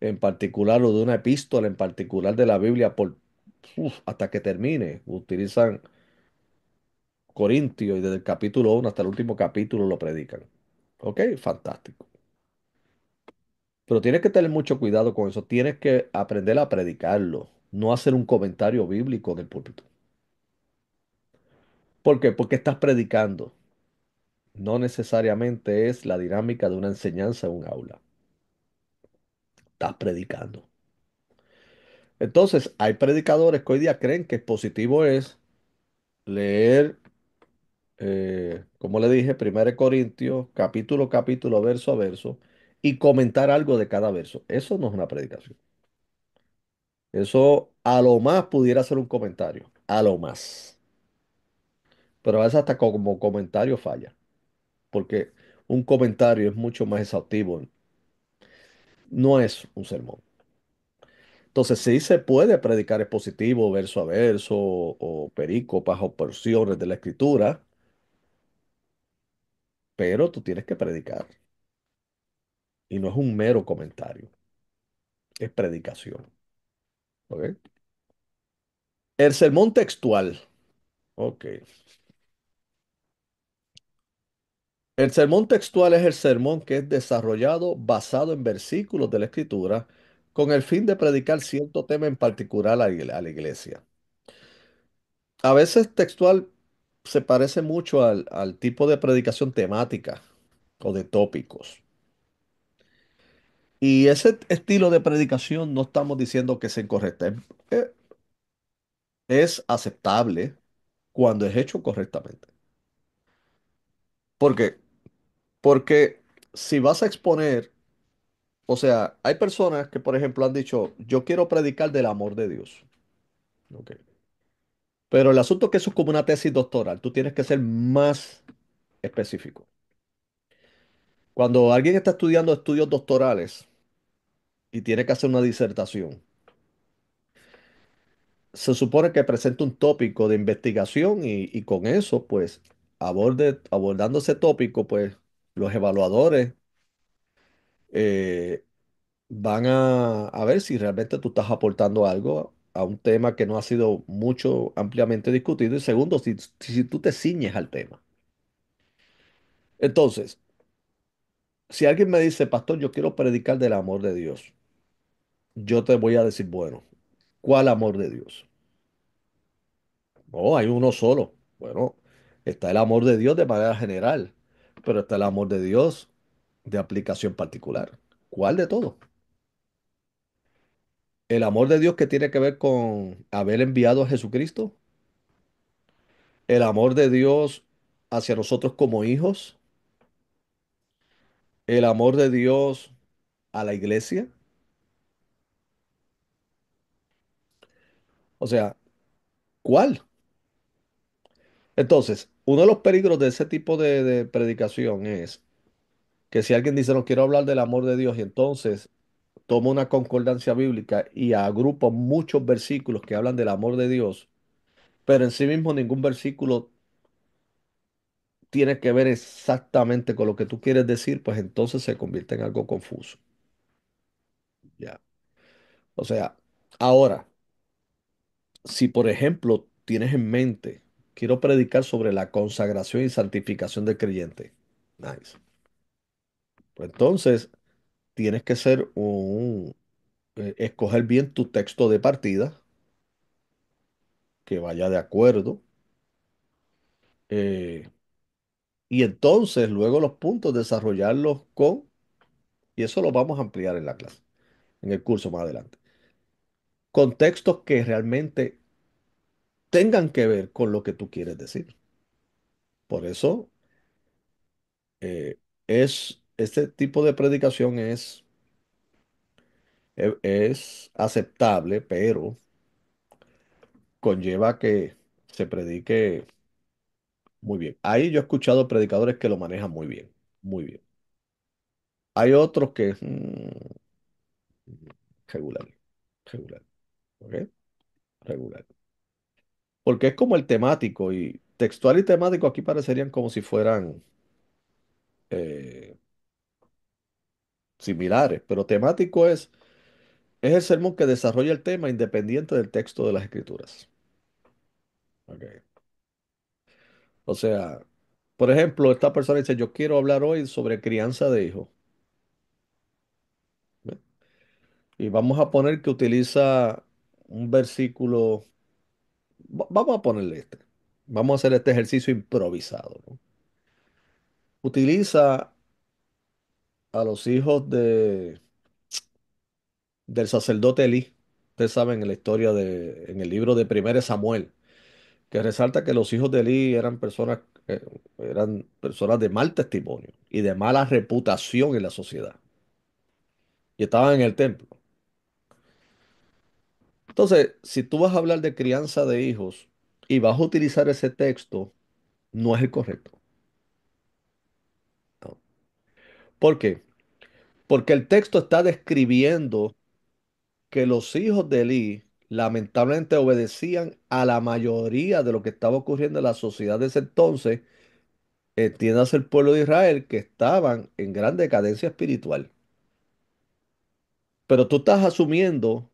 en particular o de una epístola en particular de la Biblia hasta que termine. Utilizan Corintios y desde el capítulo 1 hasta el último capítulo lo predican. Ok, fantástico. Pero tienes que tener mucho cuidado con eso. Tienes que aprender a predicarlo, no hacer un comentario bíblico en el púlpito. ¿Por qué? Porque estás predicando. No necesariamente es la dinámica de una enseñanza en un aula. Estás predicando. Entonces, hay predicadores que hoy día creen que positivo es leer, como le dije, 1 Corintios, capítulo, verso a verso, y comentar algo de cada verso. Eso no es una predicación. Eso a lo más pudiera ser un comentario, a lo más. Pero a veces hasta como comentario falla, porque un comentario es mucho más exhaustivo. No es un sermón. Entonces sí se puede predicar expositivo, verso a verso, o perícopas o porciones de la escritura, pero tú tienes que predicar. Y no es un mero comentario, es predicación. ¿Ok? El sermón textual. Ok. El sermón textual es el sermón que es desarrollado basado en versículos de la escritura con el fin de predicar cierto tema en particular a la iglesia. A veces textual se parece mucho al tipo de predicación temática o de tópicos. Y ese estilo de predicación no estamos diciendo que sea incorrecta. Eh, Es aceptable cuando es hecho correctamente. ¿Por qué? Porque si vas a exponer, o sea, hay personas que, por ejemplo, han dicho, yo quiero predicar del amor de Dios. Ok. Pero el asunto es que eso es como una tesis doctoral. Tú tienes que ser más específico. Cuando alguien está estudiando estudios doctorales y tiene que hacer una disertación, se supone que presenta un tópico de investigación y con eso, pues, abordando ese tópico, pues, los evaluadores eh, van a ver si realmente tú estás aportando algo a un tema que no ha sido mucho ampliamente discutido. Y segundo, si tú te ciñes al tema. Entonces, si alguien me dice, pastor, yo quiero predicar del amor de Dios, yo te voy a decir, bueno, ¿cuál amor de Dios? No, hay uno solo. Bueno, está el amor de Dios de manera general, pero está el amor de Dios de aplicación particular. ¿Cuál de todos? El amor de Dios que tiene que ver con haber enviado a Jesucristo, el amor de Dios hacia nosotros como hijos, el amor de Dios a la iglesia. O sea, ¿cuál? Entonces, uno de los peligros de ese tipo de predicación es que si alguien dice, no quiero hablar del amor de Dios, y entonces toma una concordancia bíblica y agrupa muchos versículos que hablan del amor de Dios, pero en sí mismo ningún versículo tiene que ver exactamente con lo que tú quieres decir, pues entonces se convierte en algo confuso. Ya. O sea, ahora, si por ejemplo tienes en mente, quiero predicar sobre la consagración y santificación del creyente. Nice. Pues entonces tienes que escoger bien tu texto de partida, que vaya de acuerdo. eh, y entonces luego los puntos desarrollarlos con y eso lo vamos a ampliar en la clase, en el curso más adelante. Contextos que realmente tengan que ver con lo que tú quieres decir. Por eso, este tipo de predicación es aceptable, pero conlleva que se predique muy bien. Ahí yo he escuchado predicadores que lo manejan muy bien, muy bien. Hay otros que regular, regular, ¿ok? Regular. Porque es como el temático y textual y temático aquí parecerían como si fueran eh, similares, pero temático es el sermón que desarrolla el tema independiente del texto de las escrituras. ¿Ok? O sea, por ejemplo, esta persona dice, yo quiero hablar hoy sobre crianza de hijos. ¿Ve? Y vamos a poner que utiliza un versículo, vamos a ponerle este. Vamos a hacer este ejercicio improvisado, ¿no? Utiliza a los hijos del sacerdote Elí. Ustedes saben en la historia en el libro de 1 Samuel, que resalta que los hijos de Elí eran personas de mal testimonio y de mala reputación en la sociedad. Y estaban en el templo. Entonces, si tú vas a hablar de crianza de hijos y vas a utilizar ese texto, no es el correcto. No. ¿Por qué? Porque el texto está describiendo que los hijos de Elí lamentablemente obedecían a la mayoría de lo que estaba ocurriendo en la sociedad de ese entonces, entiéndase el pueblo de Israel, que estaban en gran decadencia espiritual. Pero tú estás asumiendo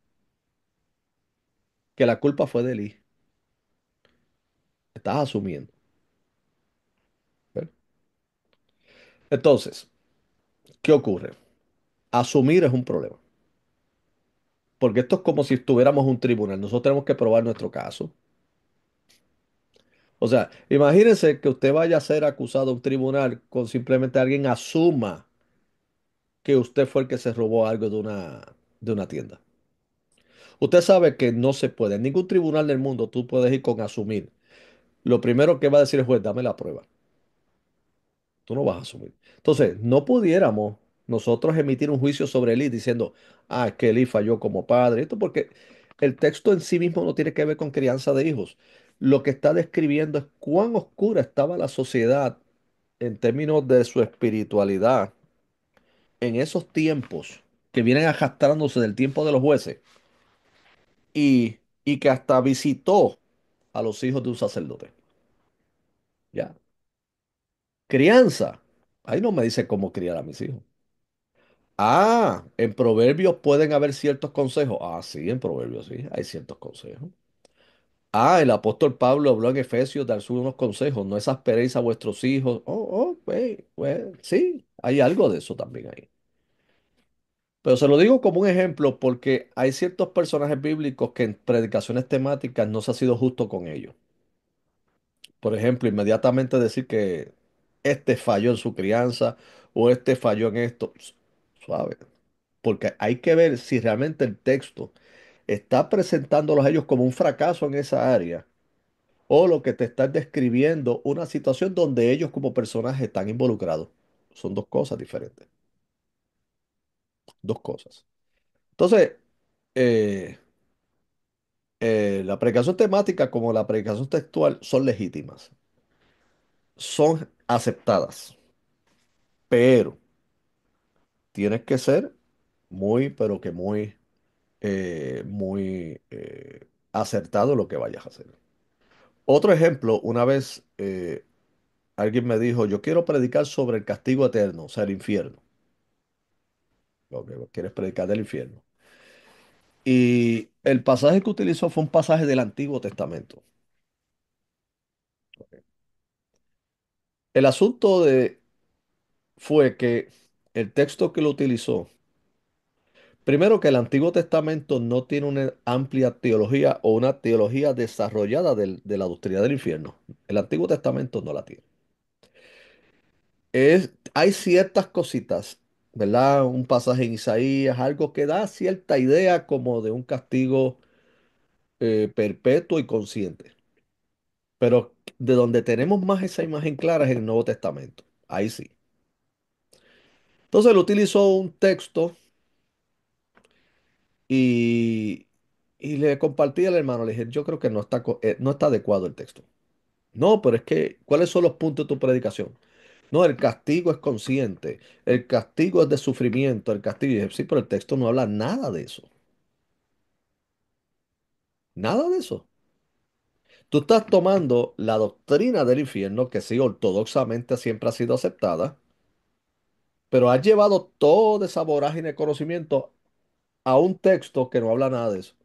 que la culpa fue de Elí. Estás asumiendo. ¿Ver? Entonces, ¿qué ocurre? Asumir es un problema. Porque esto es como si estuviéramos en un tribunal. Nosotros tenemos que probar nuestro caso. O sea, imagínense que usted vaya a ser acusado a un tribunal con simplemente alguien asuma que usted fue el que se robó algo de una tienda. Usted sabe que no se puede. En ningún tribunal del mundo tú puedes ir con asumir. Lo primero que va a decir el juez, dame la prueba. Tú no vas a asumir. Entonces, no pudiéramos nosotros emitir un juicio sobre Elí diciendo, es que Elí falló como padre. Esto porque el texto en sí mismo no tiene que ver con crianza de hijos. Lo que está describiendo es cuán oscura estaba la sociedad en términos de su espiritualidad en esos tiempos que vienen arrastrándose del tiempo de los jueces y que hasta visitó a los hijos de un sacerdote. Ya. Crianza. Ahí no me dice cómo criar a mis hijos. En Proverbios pueden haber ciertos consejos. Sí, en Proverbios sí, hay ciertos consejos. El apóstol Pablo habló en Efesios de dar unos consejos. No exasperéis a vuestros hijos. Sí, hay algo de eso también ahí. Pero se lo digo como un ejemplo porque hay ciertos personajes bíblicos que en predicaciones temáticas no se ha sido justo con ellos. Por ejemplo, inmediatamente decir que este falló en su crianza o este falló en esto. Suave. Porque hay que ver si realmente el texto está presentándolos a ellos como un fracaso en esa área o lo que te está describiendo una situación donde ellos como personajes están involucrados. Son dos cosas diferentes. Dos cosas. Entonces, eh, la predicación temática como la predicación textual son legítimas, son aceptadas, pero tienes que ser muy, pero que muy acertado en lo que vayas a hacer. Otro ejemplo, una vez alguien me dijo, yo quiero predicar sobre el castigo eterno, o sea, el infierno. Lo que quieres predicar del infierno. Y el pasaje que utilizó fue un pasaje del Antiguo Testamento. El asunto fue que el texto que lo utilizó, primero que el Antiguo Testamento no tiene una amplia teología o una teología desarrollada de la doctrina del infierno. El Antiguo Testamento no la tiene. Hay ciertas cositas ¿verdad? Un pasaje en Isaías, algo que da cierta idea como de un castigo perpetuo y consciente. Pero de donde tenemos más esa imagen clara es en el Nuevo Testamento. Ahí sí. Entonces él utilizó un texto y, y le compartí al hermano. Le dije, yo creo que no está adecuado el texto. No, pero es que, ¿cuáles son los puntos de tu predicación? No, el castigo es consciente, el castigo es de sufrimiento, el castigo. Y dije, sí, pero el texto no habla nada de eso. Nada de eso. Tú estás tomando la doctrina del infierno, que sí, ortodoxamente siempre ha sido aceptada, pero has llevado toda esa vorágine de conocimiento a un texto que no habla nada de eso.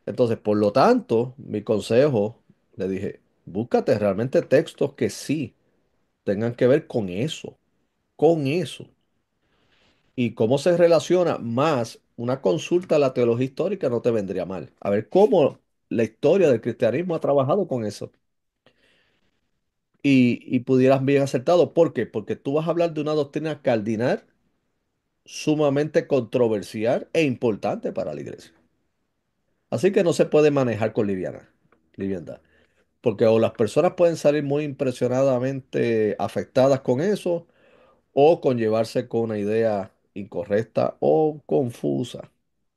Entonces, por lo tanto, mi consejo, le dije, búscate realmente textos que sí tengan que ver con eso, con eso. Y cómo se relaciona más una consulta a la teología histórica no te vendría mal. A ver cómo la historia del cristianismo ha trabajado con eso. Y pudieras bien acertado. ¿Por qué? Porque tú vas a hablar de una doctrina cardinal sumamente controversial e importante para la iglesia. Así que no se puede manejar con liviandad. Porque o las personas pueden salir muy impresionadamente afectadas con eso, o conllevarse con una idea incorrecta o confusa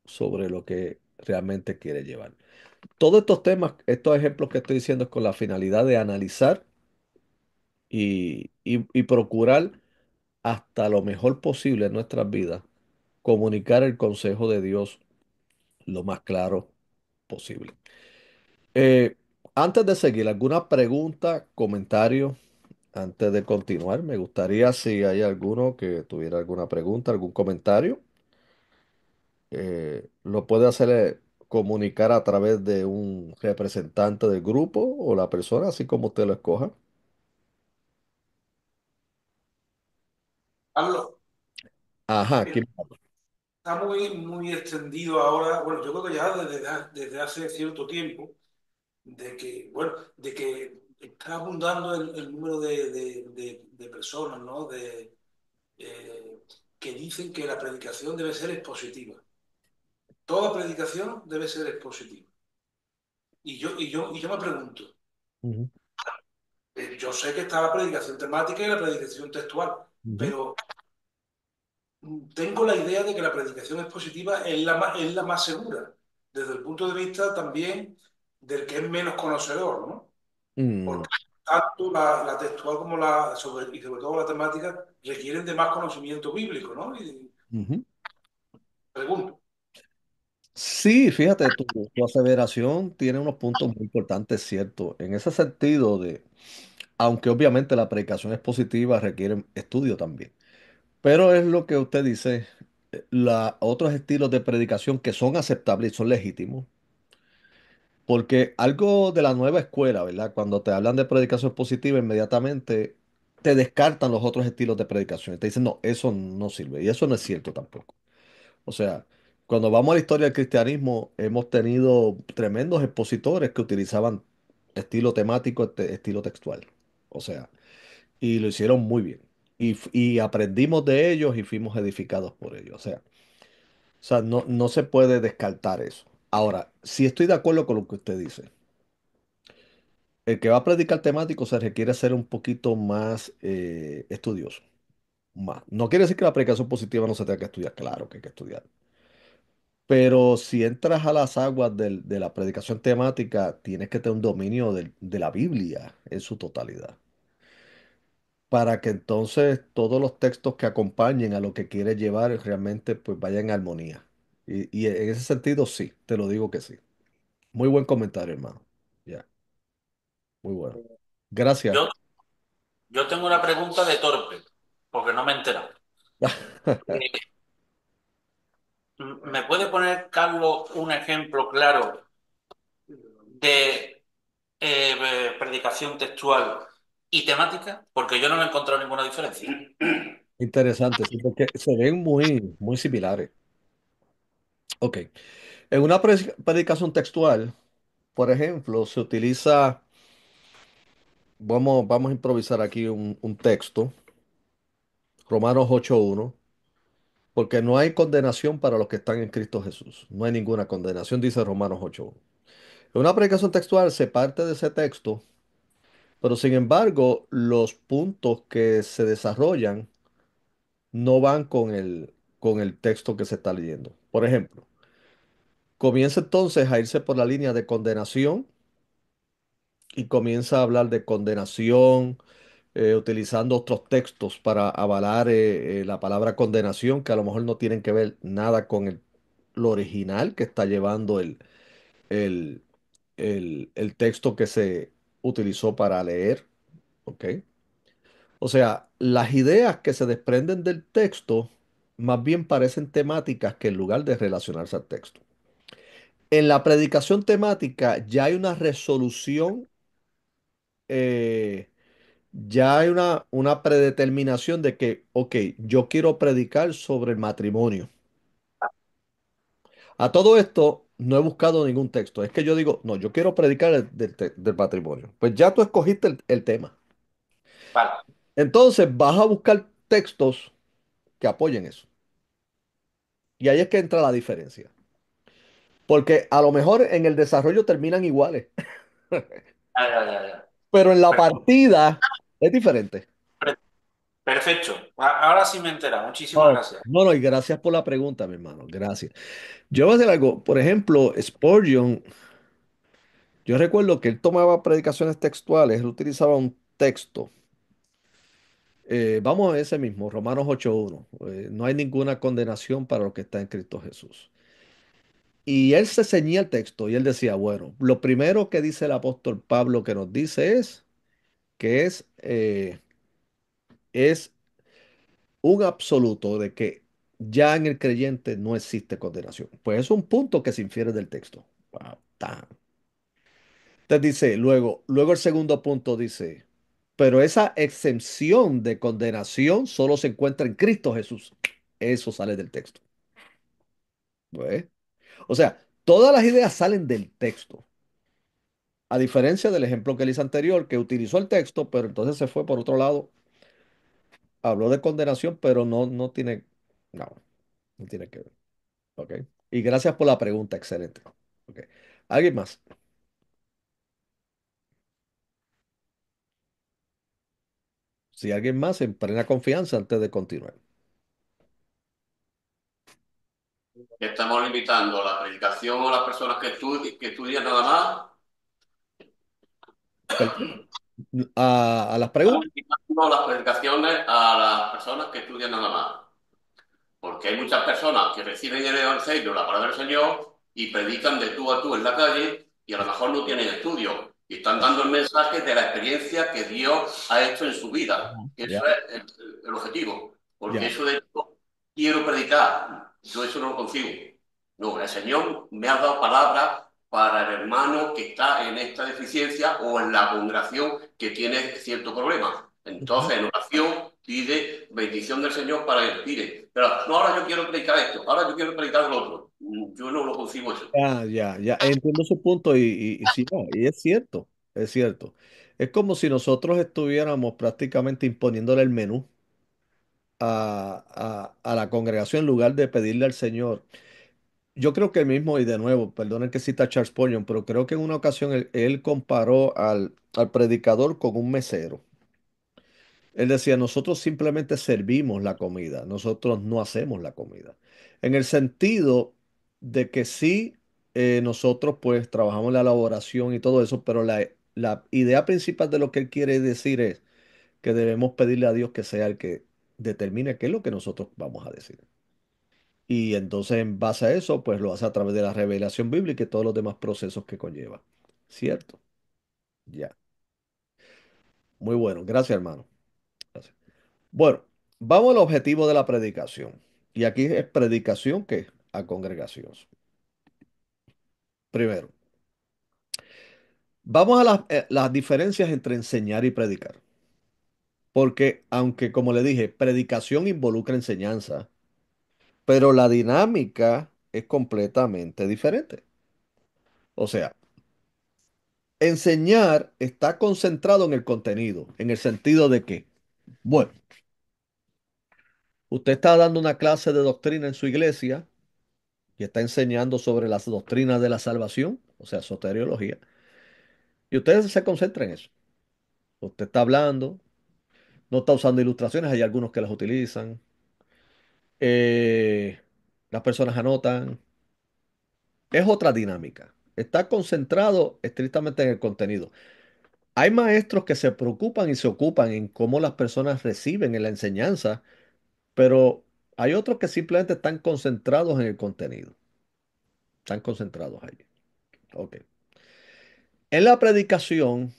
sobre lo que realmente quiere llevar. Todos estos temas, estos ejemplos que estoy diciendo es con la finalidad de analizar y procurar hasta lo mejor posible en nuestras vidas, comunicar el consejo de Dios lo más claro posible. Eh, Antes de seguir, ¿alguna pregunta, comentario? Antes de continuar, me gustaría si hay alguno que tuviera alguna pregunta, algún comentario, lo puede hacer comunicar a través de un representante del grupo o la persona, así como usted lo escoja. Carlos, Ajá, aquí. está muy extendido ahora, bueno, yo creo que ya desde hace cierto tiempo, de que está abundando el número de personas, ¿no? Eh, que dicen que la predicación debe ser expositiva. Toda predicación debe ser expositiva. Y yo me pregunto, Ujú, yo sé que está la predicación temática y la predicación textual, ujú, pero tengo la idea de que la predicación expositiva es la más segura, desde el punto de vista también del que es menos conocedor, ¿no? mm, Porque tanto la textual como y sobre todo la temática requieren de más conocimiento bíblico, ¿no? Y ujú. pregunto, Sí, fíjate, tu aseveración tiene unos puntos muy importantes, ¿cierto? En ese sentido de, aunque obviamente la predicación es positiva, requiere estudio también. Pero es lo que usted dice, otros estilos de predicación que son aceptables y son legítimos. Porque algo de la nueva escuela, ¿verdad? Cuando te hablan de predicación positiva, inmediatamente te descartan los otros estilos de predicación y te dicen, no, eso no sirve. Y eso no es cierto tampoco. O sea, cuando vamos a la historia del cristianismo, hemos tenido tremendos expositores que utilizaban estilo temático, estilo textual. O sea, y lo hicieron muy bien. Y aprendimos de ellos y fuimos edificados por ellos. O sea, no se puede descartar eso. Ahora, sí estoy de acuerdo con lo que usted dice. El que va a predicar temático se requiere ser un poquito más estudioso. Más. No quiere decir que la predicación positiva no se tenga que estudiar, claro que hay que estudiar. Pero si entras a las aguas de la predicación temática, tienes que tener un dominio de la Biblia en su totalidad. Para que entonces todos los textos que acompañen a lo que quieres llevar realmente pues vayan en armonía. Y en ese sentido sí, te lo digo que sí. Muy buen comentario, hermano. Ya, muy bueno. Gracias. Yo, yo tengo una pregunta de torpe, porque no me he enterado. Eh, ¿Me puede poner, Carlos, un ejemplo claro de predicación textual y temática? Porque yo no he encontrado ninguna diferencia. Interesante, sí, porque se ven muy similares. Ok. En una predicación textual, por ejemplo, se utiliza, vamos a improvisar aquí un texto, Romanos 8:1. Porque no hay condenación para los que están en Cristo Jesús. No hay ninguna condenación, dice Romanos 8:1. En una predicación textual se parte de ese texto, pero sin embargo, los puntos que se desarrollan no van con el texto que se está leyendo. Por ejemplo, comienza entonces a irse por la línea de condenación y comienza a hablar de condenación, utilizando otros textos para avalar la palabra condenación, que a lo mejor no tienen que ver nada con lo original que está llevando el, el texto que se utilizó para leer. ¿Ok? O sea, las ideas que se desprenden del texto más bien parecen temáticas que en lugar de relacionarse al texto. En la predicación temática ya hay una resolución, ya hay una predeterminación de que, ok, yo quiero predicar sobre el matrimonio. A todo esto no he buscado ningún texto. Es que yo digo, no, yo quiero predicar del matrimonio. Pues ya tú escogiste el tema. Vale. Entonces vas a buscar textos que apoyen eso. Y ahí es que entra la diferencia. Porque a lo mejor en el desarrollo terminan iguales, Ya, ya, ya, ya. pero en la Per- partida es diferente. per- Perfecto. Ahora sí me he enterado. Muchísimas Oh, gracias. no, no, y gracias por la pregunta, mi hermano. Gracias. Yo voy a decir algo. Por ejemplo, Spurgeon, yo recuerdo que él tomaba predicaciones textuales, él utilizaba un texto. Vamos a ese mismo, Romanos 8:1. No hay ninguna condenación para lo que está en Cristo Jesús. Y él se ceñía el texto y él decía, bueno, lo primero que dice el apóstol Pablo que nos dice es que es un absoluto de que ya en el creyente no existe condenación. Pues es un punto que se infiere del texto. Wow, tan. Entonces dice, luego el segundo punto dice, pero esa exención de condenación solo se encuentra en Cristo Jesús. Eso sale del texto. ¿Ves? O sea, todas las ideas salen del texto. A diferencia del ejemplo que él hizo anterior, que utilizó el texto, pero entonces se fue por otro lado, habló de condenación, pero no tiene, no, no tiene que ver. ¿Ok? Y gracias por la pregunta, excelente. ¿Ok? ¿Alguien más? Si alguien más, en plena confianza antes de continuar. Estamos limitando la predicación a las personas que estudian nada más. Perdón. A las Estamos preguntas. limitando las predicaciones a las personas que estudian nada más. Porque hay muchas personas que reciben el Evangelio, la palabra del Señor, y predican de tú a tú en la calle, y a lo mejor no tienen estudio. Y están dando el mensaje de la experiencia que Dios ha hecho en su vida. Ajá. Y Ya, eso es el objetivo. Porque ya. eso de yo quiero predicar, yo eso no lo consigo. No, el Señor me ha dado palabras para el hermano que está en esta deficiencia o en la congregación que tiene cierto problema. Ujú. Entonces, en oración pide bendición del Señor para él, pide. Pero no, ahora yo quiero predicar esto, ahora yo quiero predicar lo otro. Yo no lo consigo eso. Ya. Entiendo su punto y sí, no, y es cierto, es cierto. Es como si nosotros estuviéramos prácticamente imponiéndole el menú a la congregación en lugar de pedirle al Señor. Yo creo que el mismo, y de nuevo, perdonen que cita a Charles Spurgeon, pero creo que en una ocasión él comparó al predicador con un mesero. Él decía, nosotros simplemente servimos la comida, nosotros no hacemos la comida. En el sentido de que sí, nosotros pues trabajamos en la elaboración y todo eso, pero la idea principal de lo que él quiere decir es que debemos pedirle a Dios que sea el que determine qué es lo que nosotros vamos a decir. Y entonces en base a eso, pues lo hace a través de la revelación bíblica y todos los demás procesos que conlleva. ¿Cierto? Ya. Muy bueno. Gracias, hermano. Gracias. Bueno, vamos al objetivo de la predicación. Y aquí es predicación que a congregaciones. Primero, vamos a las diferencias entre enseñar y predicar. Porque aunque, como le dije, predicación involucra enseñanza, pero la dinámica es completamente diferente. O sea, enseñar está concentrado en el contenido, en el sentido de que, bueno, Usted está dando una clase de doctrina en su iglesia y está enseñando sobre las doctrinas de la salvación, o sea, soteriología, y usted se concentra en eso. Usted está hablando, no está usando ilustraciones, hay algunos que las utilizan. eh, las personas anotan. Es otra dinámica. Está concentrado estrictamente en el contenido. Hay maestros que se preocupan y se ocupan en cómo las personas reciben en la enseñanza, pero hay otros que simplemente están concentrados en el contenido. Están concentrados ahí. Ok. En la predicación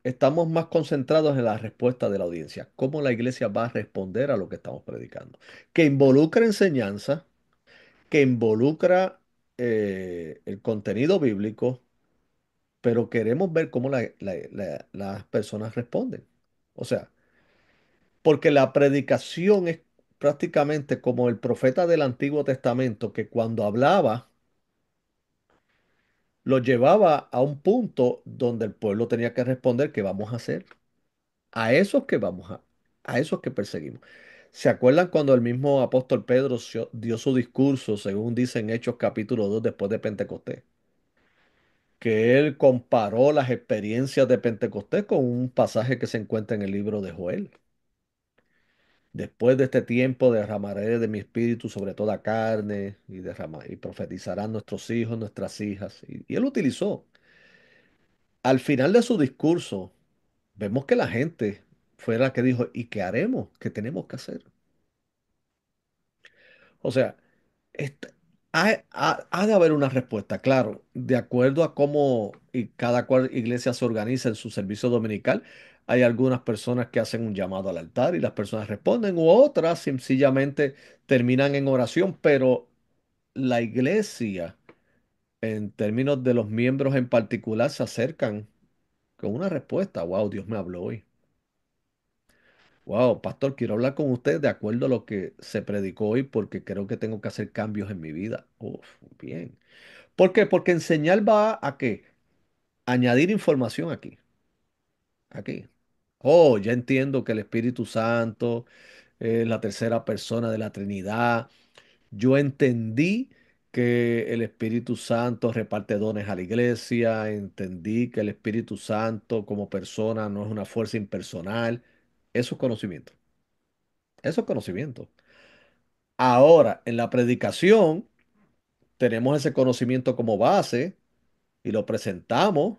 estamos más concentrados en la respuesta de la audiencia. Cómo la iglesia va a responder a lo que estamos predicando. Que involucra enseñanza, que involucra el contenido bíblico, pero queremos ver cómo las personas responden. O sea, porque la predicación es prácticamente como el profeta del Antiguo Testamento que cuando hablaba lo llevaba a un punto donde el pueblo tenía que responder qué vamos a hacer. A esos que a esos que perseguimos. ¿Se acuerdan cuando el mismo apóstol Pedro dio su discurso, según dice en Hechos capítulo 2 después de Pentecostés? Que él comparó las experiencias de Pentecostés con un pasaje que se encuentra en el libro de Joel. Después de este tiempo derramaré de mi espíritu sobre toda carne y profetizarán nuestros hijos, nuestras hijas. Y él utilizó. Al final de su discurso, vemos que la gente fue la que dijo, ¿y qué haremos? ¿Qué tenemos que hacer? O sea, Este- ha de haber una respuesta, claro, de acuerdo a cómo y cada cual iglesia se organiza en su servicio dominical. Hay algunas personas que hacen un llamado al altar y las personas responden, u otras sencillamente terminan en oración, pero la iglesia, en términos de los miembros en particular, se acercan con una respuesta. Wow, Dios me habló hoy. Wow, pastor, quiero hablar con usted de acuerdo a lo que se predicó hoy porque creo que tengo que hacer cambios en mi vida. Uf, bien. ¿Por qué? Porque enseñar va a qué? Añadir información aquí, aquí. Oh, ya entiendo que el Espíritu Santo es la tercera persona de la Trinidad. Yo entendí que el Espíritu Santo reparte dones a la iglesia. Entendí que el Espíritu Santo como persona no es una fuerza impersonal. Eso es conocimiento. Eso es conocimiento. Ahora, en la predicación, tenemos ese conocimiento como base y lo presentamos.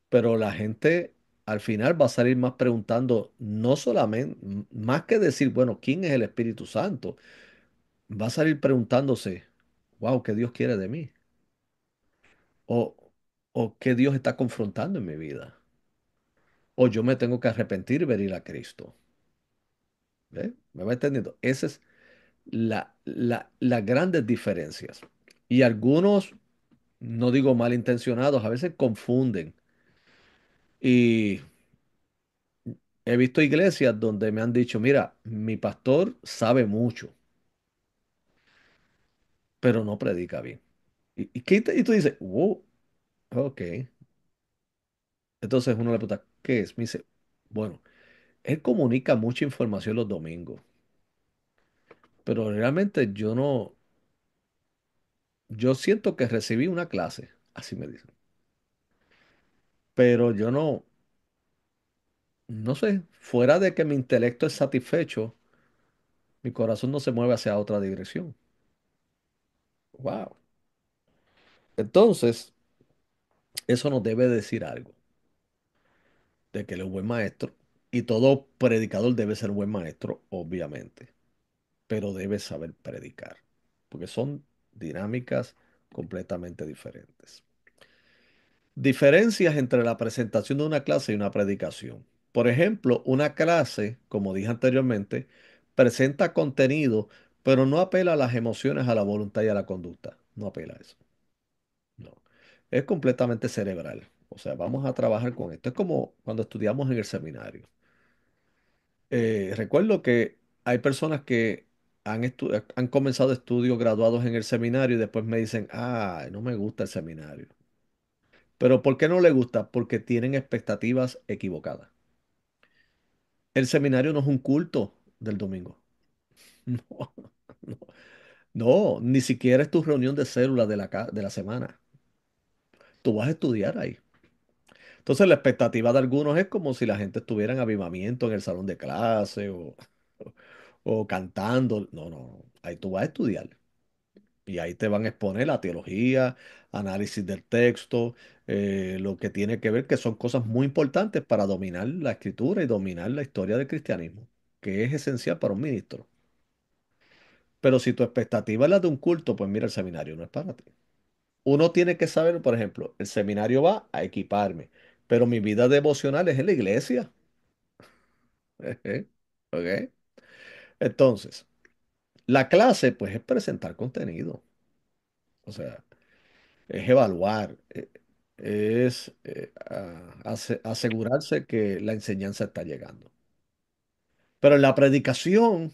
Pero la gente al final va a salir más preguntando, no solamente, más que decir, bueno, ¿quién es el Espíritu Santo? Va a salir preguntándose, wow, ¿qué Dios quiere de mí? O, o qué Dios está confrontando en mi vida. O yo me tengo que arrepentir y venir a Cristo. ¿Ve? ¿Me va entendiendo? Esa es las grandes diferencias. Y algunos, no digo malintencionados, a veces confunden. Y he visto iglesias donde me han dicho, mira, mi pastor sabe mucho, pero no predica bien. Y tú dices, wow, ok. Entonces uno le pregunta, ¿qué es? Me dice, bueno, él comunica mucha información los domingos, pero realmente yo siento que recibí una clase, así me dicen, pero yo no sé, fuera de que mi intelecto es satisfecho, mi corazón no se mueve hacia otra dirección. Wow. Entonces, eso nos debe decir algo. De que él es un buen maestro y todo predicador debe ser un buen maestro, obviamente, pero debe saber predicar, porque son dinámicas completamente diferentes. Diferencias entre la presentación de una clase y una predicación. Por ejemplo, una clase, como dije anteriormente, presenta contenido, pero no apela a las emociones, a la voluntad y a la conducta. No apela a eso. No. Es completamente cerebral. O sea, vamos a trabajar con esto. Es como cuando estudiamos en el seminario. Recuerdo que hay personas que han comenzado estudios graduados en el seminario y después me dicen, ah, no me gusta el seminario. Pero ¿por qué no le gusta? Porque tienen expectativas equivocadas. El seminario no es un culto del domingo. No, no, no, ni siquiera es tu reunión de célula de la semana. Tú vas a estudiar ahí. Entonces la expectativa de algunos es como si la gente estuviera en avivamiento en el salón de clase o cantando. No, no, ahí tú vas a estudiar. Y ahí te van a exponer la teología, análisis del texto, lo que tiene que ver, que son cosas muy importantes para dominar la escritura y dominar la historia del cristianismo, que es esencial para un ministro. Pero si tu expectativa es la de un culto, pues mira, el seminario no es para ti. Uno tiene que saber, por ejemplo, el seminario va a equiparme, pero mi vida devocional es en la iglesia. ¿Ok? Entonces, la clase, pues, es presentar contenido. O sea, es evaluar, es asegurarse que la enseñanza está llegando. Pero en la predicación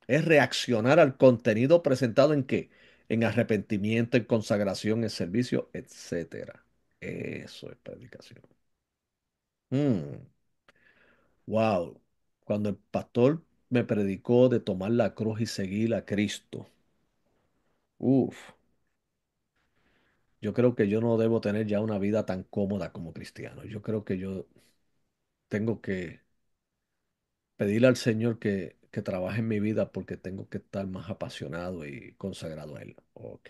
es reaccionar al contenido presentado en qué? En arrepentimiento, en consagración, en servicio, etcétera. Eso es predicación. Mm, wow. Cuando el pastor me predicó de tomar la cruz y seguir a Cristo, uf, yo creo que yo no debo tener ya una vida tan cómoda como cristiano. Yo creo que yo tengo que pedirle al Señor que trabaje en mi vida porque tengo que estar más apasionado y consagrado a Él. Ok,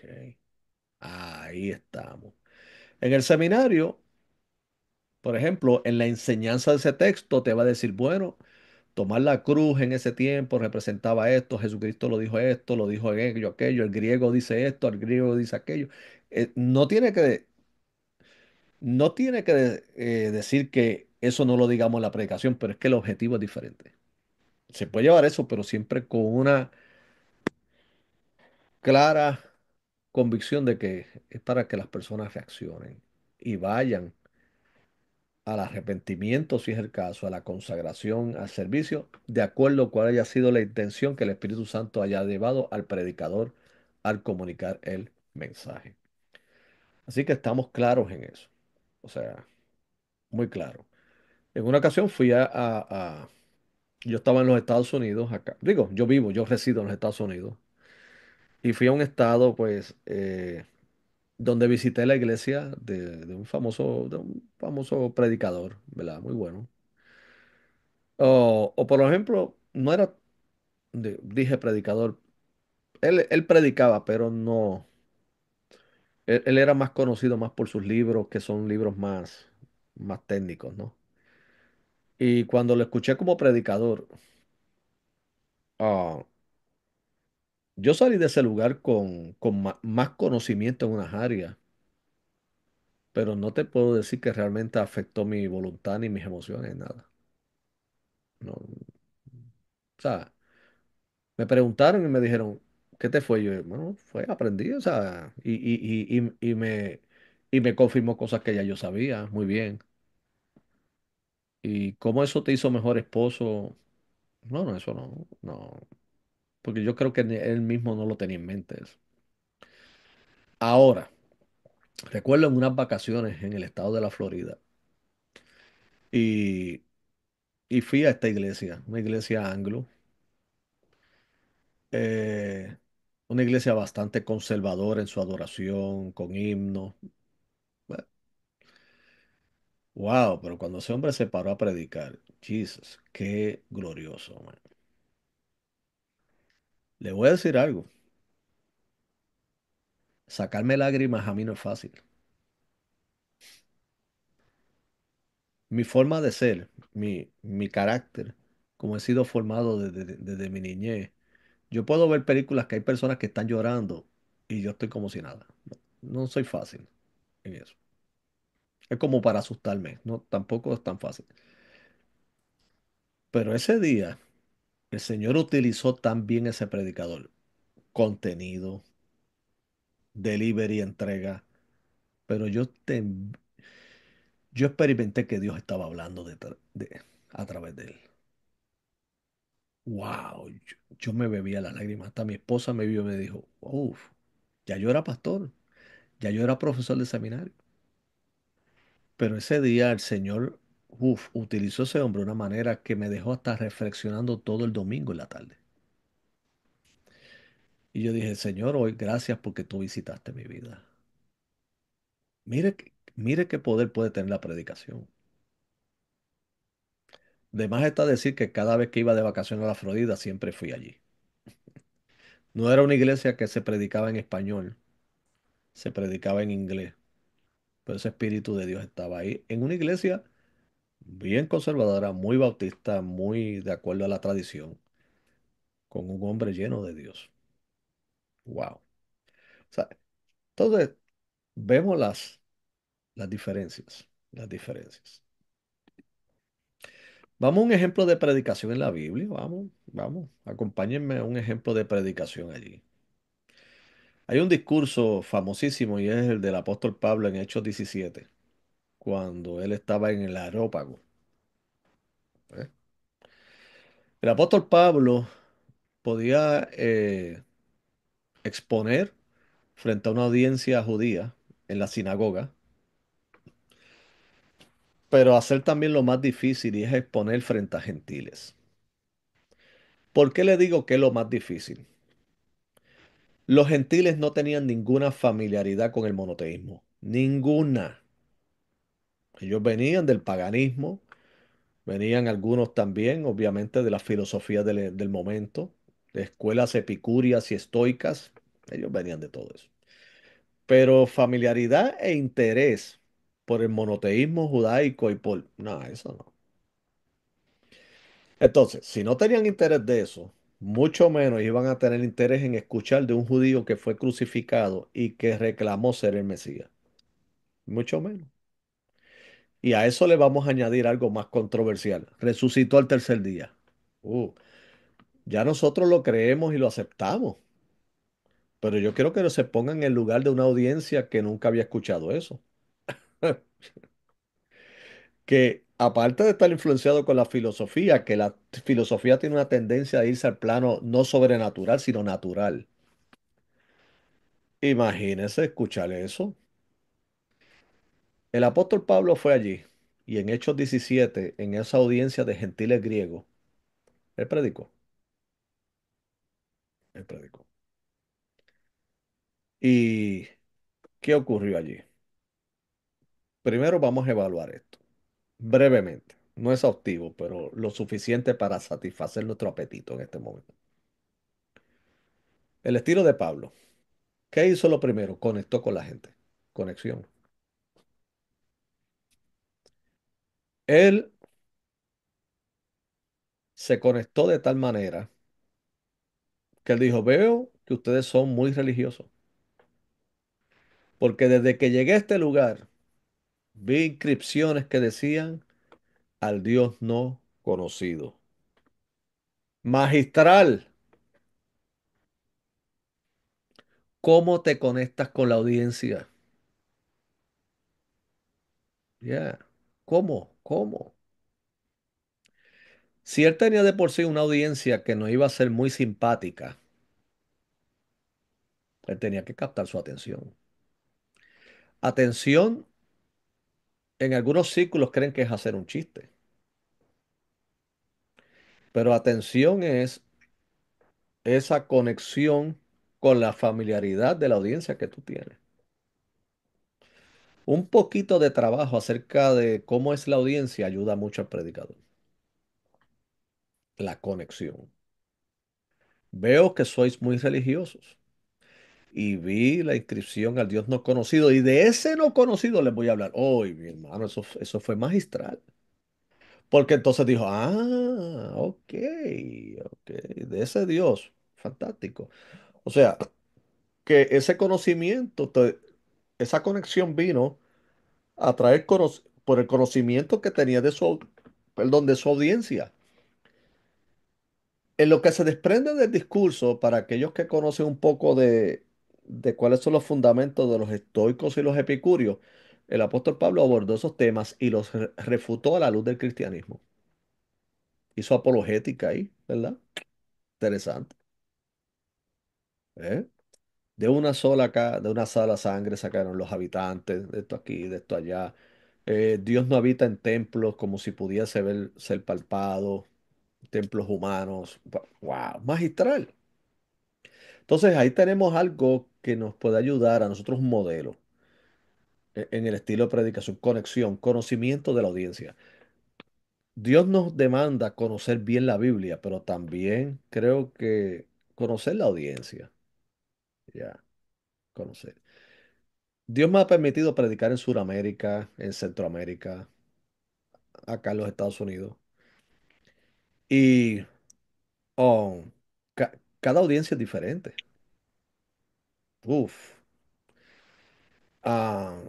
ahí estamos. En el seminario, por ejemplo, en la enseñanza de ese texto te va a decir, bueno, tomar la cruz en ese tiempo representaba esto, Jesucristo lo dijo en aquello, el griego dice esto, el griego dice aquello. No tiene que decir que eso no lo digamos en la predicación, pero es que el objetivo es diferente. Se puede llevar eso, pero siempre con una clara convicción de que es para que las personas reaccionen y vayan al arrepentimiento, si es el caso, a la consagración, al servicio, de acuerdo a cuál haya sido la intención que el Espíritu Santo haya llevado al predicador al comunicar el mensaje. Así que estamos claros en eso. O sea, muy claro. En una ocasión yo estaba en los Estados Unidos, acá. Digo, yo resido en los Estados Unidos. Y fui a un estado, pues, donde visité la iglesia de un famoso predicador, ¿verdad? Muy bueno. O por ejemplo, no era, dije predicador, él predicaba, pero no, él era más conocido más por sus libros, que son libros más técnicos, ¿no? Y cuando lo escuché como predicador, ah, yo salí de ese lugar con más conocimiento en unas áreas, pero no te puedo decir que realmente afectó mi voluntad ni mis emociones, nada. No, o sea, me preguntaron y me dijeron, ¿qué te fue? Yo, bueno, aprendí, o sea, y me confirmó cosas que ya yo sabía muy bien. ¿Y cómo eso te hizo mejor esposo? No, no, eso no, no, porque yo creo que ni él mismo no lo tenía en mente eso. Ahora, recuerdo en unas vacaciones en el estado de la Florida y, y fui a esta iglesia, una iglesia anglo, eh, una iglesia bastante conservadora en su adoración, con himnos. Wow, pero cuando ese hombre se paró a predicar, Jesus, qué glorioso, man. Le voy a decir algo, sacarme lágrimas a mí no es fácil. Mi forma de ser, mi carácter, como he sido formado desde mi niñez, yo puedo ver películas que hay personas que están llorando y yo estoy como si nada. No, no soy fácil en eso. Es como para asustarme, no, tampoco es tan fácil. Pero ese día, el Señor utilizó tan bien ese predicador, contenido, delivery, entrega. Pero yo experimenté que Dios estaba hablando a través de él. Wow, yo me bebía las lágrimas. Hasta mi esposa me vio y me dijo, uff, ya yo era pastor, ya yo era profesor de seminario. Pero ese día el Señor, utilizó ese hombre de una manera que me dejó hasta reflexionando todo el domingo en la tarde. Y yo dije, Señor, hoy gracias porque tú visitaste mi vida. Mire qué poder puede tener la predicación. De más está decir que cada vez que iba de vacaciones a la Florida, siempre fui allí. No era una iglesia que se predicaba en español, se predicaba en inglés, pero ese Espíritu de Dios estaba ahí. En una iglesia bien conservadora, muy bautista, muy de acuerdo a la tradición, con un hombre lleno de Dios. Wow. O sea, entonces vemos las diferencias, las diferencias. Vamos a un ejemplo de predicación en la Biblia. Vamos, vamos. Acompáñenme a un ejemplo de predicación allí. Hay un discurso famosísimo y es el del apóstol Pablo en Hechos 17, cuando él estaba en el Areópago. ¿Eh? El apóstol Pablo podía exponer frente a una audiencia judía en la sinagoga, pero hacer también lo más difícil y es exponer frente a gentiles. ¿Por qué le digo que es lo más difícil? Los gentiles no tenían ninguna familiaridad con el monoteísmo, ninguna. Ellos venían del paganismo, venían algunos también, obviamente, de la filosofía del momento, de escuelas epicúreas y estoicas. Ellos venían de todo eso. Pero familiaridad e interés por el monoteísmo judaico y por... No, eso no. Entonces, si no tenían interés de eso, mucho menos iban a tener interés en escuchar de un judío que fue crucificado y que reclamó ser el Mesías. Mucho menos. Y a eso le vamos a añadir algo más controversial. Resucitó al tercer día. Uh, ya nosotros lo creemos y lo aceptamos. Pero yo quiero que se pongan en el lugar de una audiencia que nunca había escuchado eso. Que aparte de estar influenciado con la filosofía, que la filosofía tiene una tendencia a irse al plano no sobrenatural, sino natural. Imagínense escuchar eso. El apóstol Pablo fue allí y en Hechos 17, en esa audiencia de gentiles griegos, él predicó, él predicó. ¿Y qué ocurrió allí? Primero vamos a evaluar esto brevemente. No es exhaustivo, pero lo suficiente para satisfacer nuestro apetito en este momento. El estilo de Pablo. ¿Qué hizo lo primero? Conectó con la gente. Conexión. Él se conectó de tal manera que él dijo, veo que ustedes son muy religiosos, porque desde que llegué a este lugar vi inscripciones que decían al Dios no conocido. Magistral, ¿cómo te conectas con la audiencia? Ya. ¿Cómo? ¿Cómo? Si él tenía de por sí una audiencia que no iba a ser muy simpática, él tenía que captar su atención. Atención, en algunos círculos creen que es hacer un chiste, pero atención es esa conexión con la familiaridad de la audiencia que tú tienes. Un poquito de trabajo acerca de cómo es la audiencia ayuda mucho al predicador. La conexión. Veo que sois muy religiosos y vi la inscripción al Dios no conocido y de ese no conocido les voy a hablar. Hoy, mi hermano, eso fue magistral. Porque entonces dijo, ok, ok, de ese Dios, fantástico. O sea, que ese conocimiento, esa conexión vino a traer por el conocimiento que tenía perdón, de su audiencia. En lo que se desprende del discurso, para aquellos que conocen un poco de cuáles son los fundamentos de los estoicos y los epicúreos, el apóstol Pablo abordó esos temas y los refutó a la luz del cristianismo. Hizo apologética ahí, ¿verdad? Interesante. ¿Eh? De una sola sangre sacaron los habitantes, de esto aquí, de esto allá. Dios no habita en templos como si pudiese ser palpado, templos humanos. Wow, magistral. Entonces ahí tenemos algo que nos puede ayudar a nosotros un modelo en el estilo de predicación, conexión, conocimiento de la audiencia. Dios nos demanda conocer bien la Biblia, pero también creo que conocer la audiencia, ya, conocer. Dios me ha permitido predicar en Sudamérica, en Centroamérica, acá en los Estados Unidos. Y oh, cada audiencia es diferente. Uf. Ah,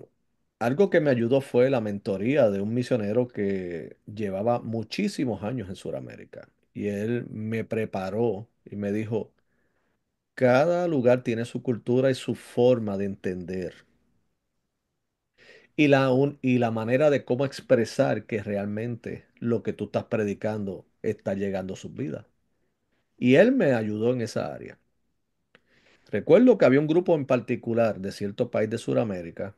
algo que me ayudó fue la mentoría de un misionero que llevaba muchísimos años en Sudamérica. Y él me preparó y me dijo, cada lugar tiene su cultura y su forma de entender. Y la manera de cómo expresar que realmente lo que tú estás predicando está llegando a sus vidas. Y él me ayudó en esa área. Recuerdo que había un grupo en particular de cierto país de Sudamérica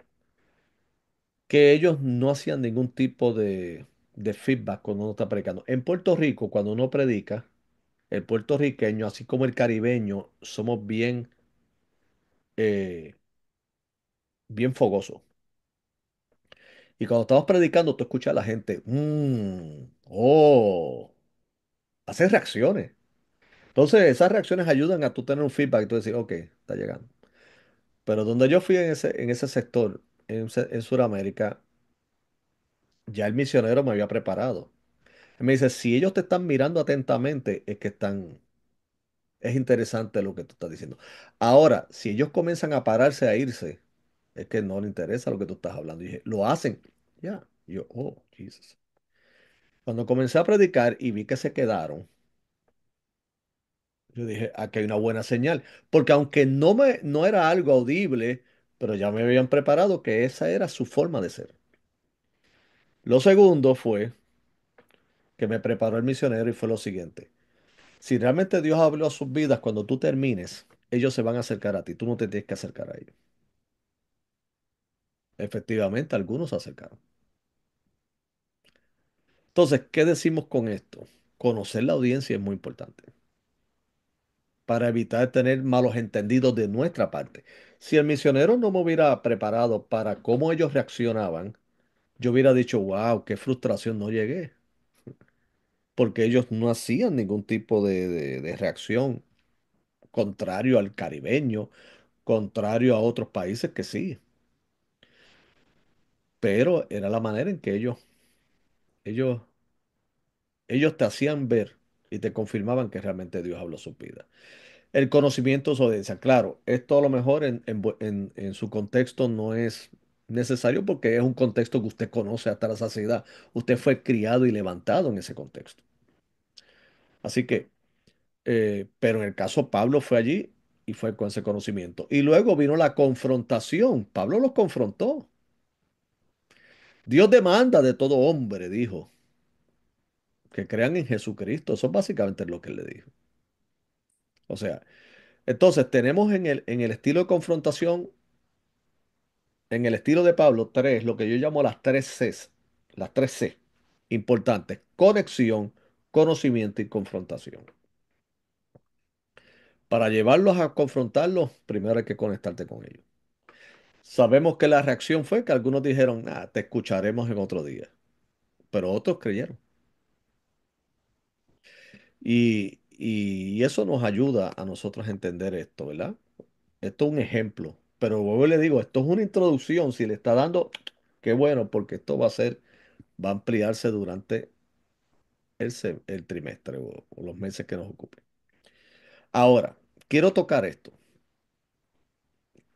que ellos no hacían ningún tipo de feedback cuando uno está predicando. En Puerto Rico, cuando uno predica, el puertorriqueño, así como el caribeño, somos eh, bien fogosos. Y cuando estamos predicando, tú escuchas a la gente, oh, hace reacciones. Entonces, esas reacciones ayudan a tú tener un feedback y tú decir, ok, está llegando. Pero donde yo fui en ese sector, en Sudamérica, ya el misionero me había preparado. Él me dice, si ellos te están mirando atentamente, es que es interesante lo que tú estás diciendo. Ahora, si ellos comienzan a pararse a irse, es que no les interesa lo que tú estás hablando. Y dije, lo hacen. Ya. Yo, oh, Jesus. Cuando comencé a predicar y vi que se quedaron, yo dije, aquí hay una buena señal. Porque aunque no era algo audible, pero ya me habían preparado que esa era su forma de ser. Lo segundo fue que me preparó el misionero y fue lo siguiente. Si realmente Dios habló a sus vidas, cuando tú termines, ellos se van a acercar a ti. Tú no te tienes que acercar a ellos. Efectivamente, algunos se acercaron. Entonces, ¿qué decimos con esto? Conocer la audiencia es muy importante para evitar tener malos entendidos de nuestra parte. Si el misionero no me hubiera preparado para cómo ellos reaccionaban, yo hubiera dicho, wow, qué frustración, no llegué, porque ellos no hacían ningún tipo de reacción, contrario al caribeño, contrario a otros países que sí, pero era la manera en que ellos, ellos te hacían ver y te confirmaban que realmente Dios habló su vida. El conocimiento de su audiencia, claro, esto a lo mejor en su contexto no es necesario porque es un contexto que usted conoce hasta la saciedad. Usted fue criado y levantado en ese contexto. Así que, pero en el caso Pablo fue allí y fue con ese conocimiento. Y luego vino la confrontación. Pablo los confrontó. Dios demanda de todo hombre, dijo, que crean en Jesucristo. Eso es básicamente lo que él le dijo. O sea, entonces tenemos en el estilo de confrontación, en el estilo de Pablo, tres, lo que yo llamo las tres Cs, las tres C, importantes, conexión, conocimiento y confrontación. Para llevarlos a confrontarlos, primero hay que conectarte con ellos. Sabemos que la reacción fue que algunos dijeron, te escucharemos en otro día, pero otros creyeron. Y eso nos ayuda a nosotros a entender esto, ¿verdad? Esto es un ejemplo, pero luego le digo, esto es una introducción, si le está dando, qué bueno, porque esto va a ampliarse durante el trimestre o los meses que nos ocupen. Ahora, quiero tocar esto.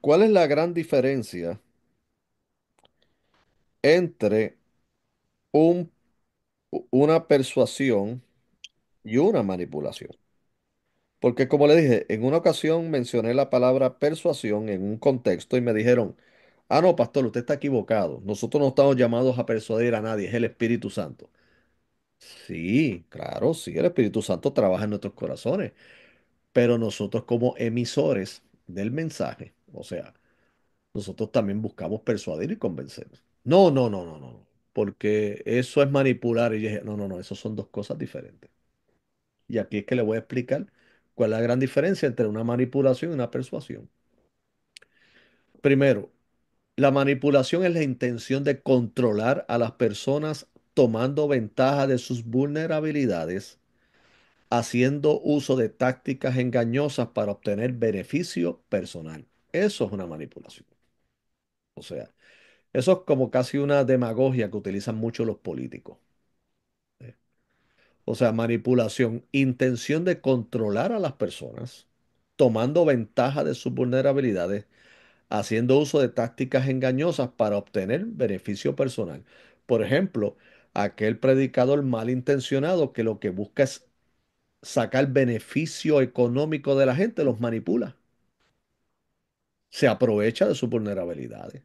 ¿Cuál es la gran diferencia entre un- una persuasión y una manipulación? Porque como le dije, en una ocasión mencioné la palabra persuasión en un contexto y me dijeron, no, pastor, usted está equivocado. Nosotros no estamos llamados a persuadir a nadie, es el Espíritu Santo. Sí, claro, sí, el Espíritu Santo trabaja en nuestros corazones, pero nosotros como emisores del mensaje, o sea, nosotros también buscamos persuadir y convencer. No, no, no, no, no, porque eso es manipular. Y yo dije, no, no, no, eso son dos cosas diferentes. Y aquí es que le voy a explicar ¿Cuál es la gran diferencia entre una manipulación y una persuasión? Primero, la manipulación es la intención de controlar a las personas tomando ventaja de sus vulnerabilidades, haciendo uso de tácticas engañosas para obtener beneficio personal. Eso es una manipulación. O sea, eso es como casi una demagogia que utilizan mucho los políticos. ¿Eh? O sea, manipulación, intención de controlar a las personas, tomando ventaja de sus vulnerabilidades, haciendo uso de tácticas engañosas para obtener beneficio personal. Por ejemplo, aquel predicador malintencionado que lo que busca es sacar beneficio económico de la gente, los manipula. Se aprovecha de sus vulnerabilidades.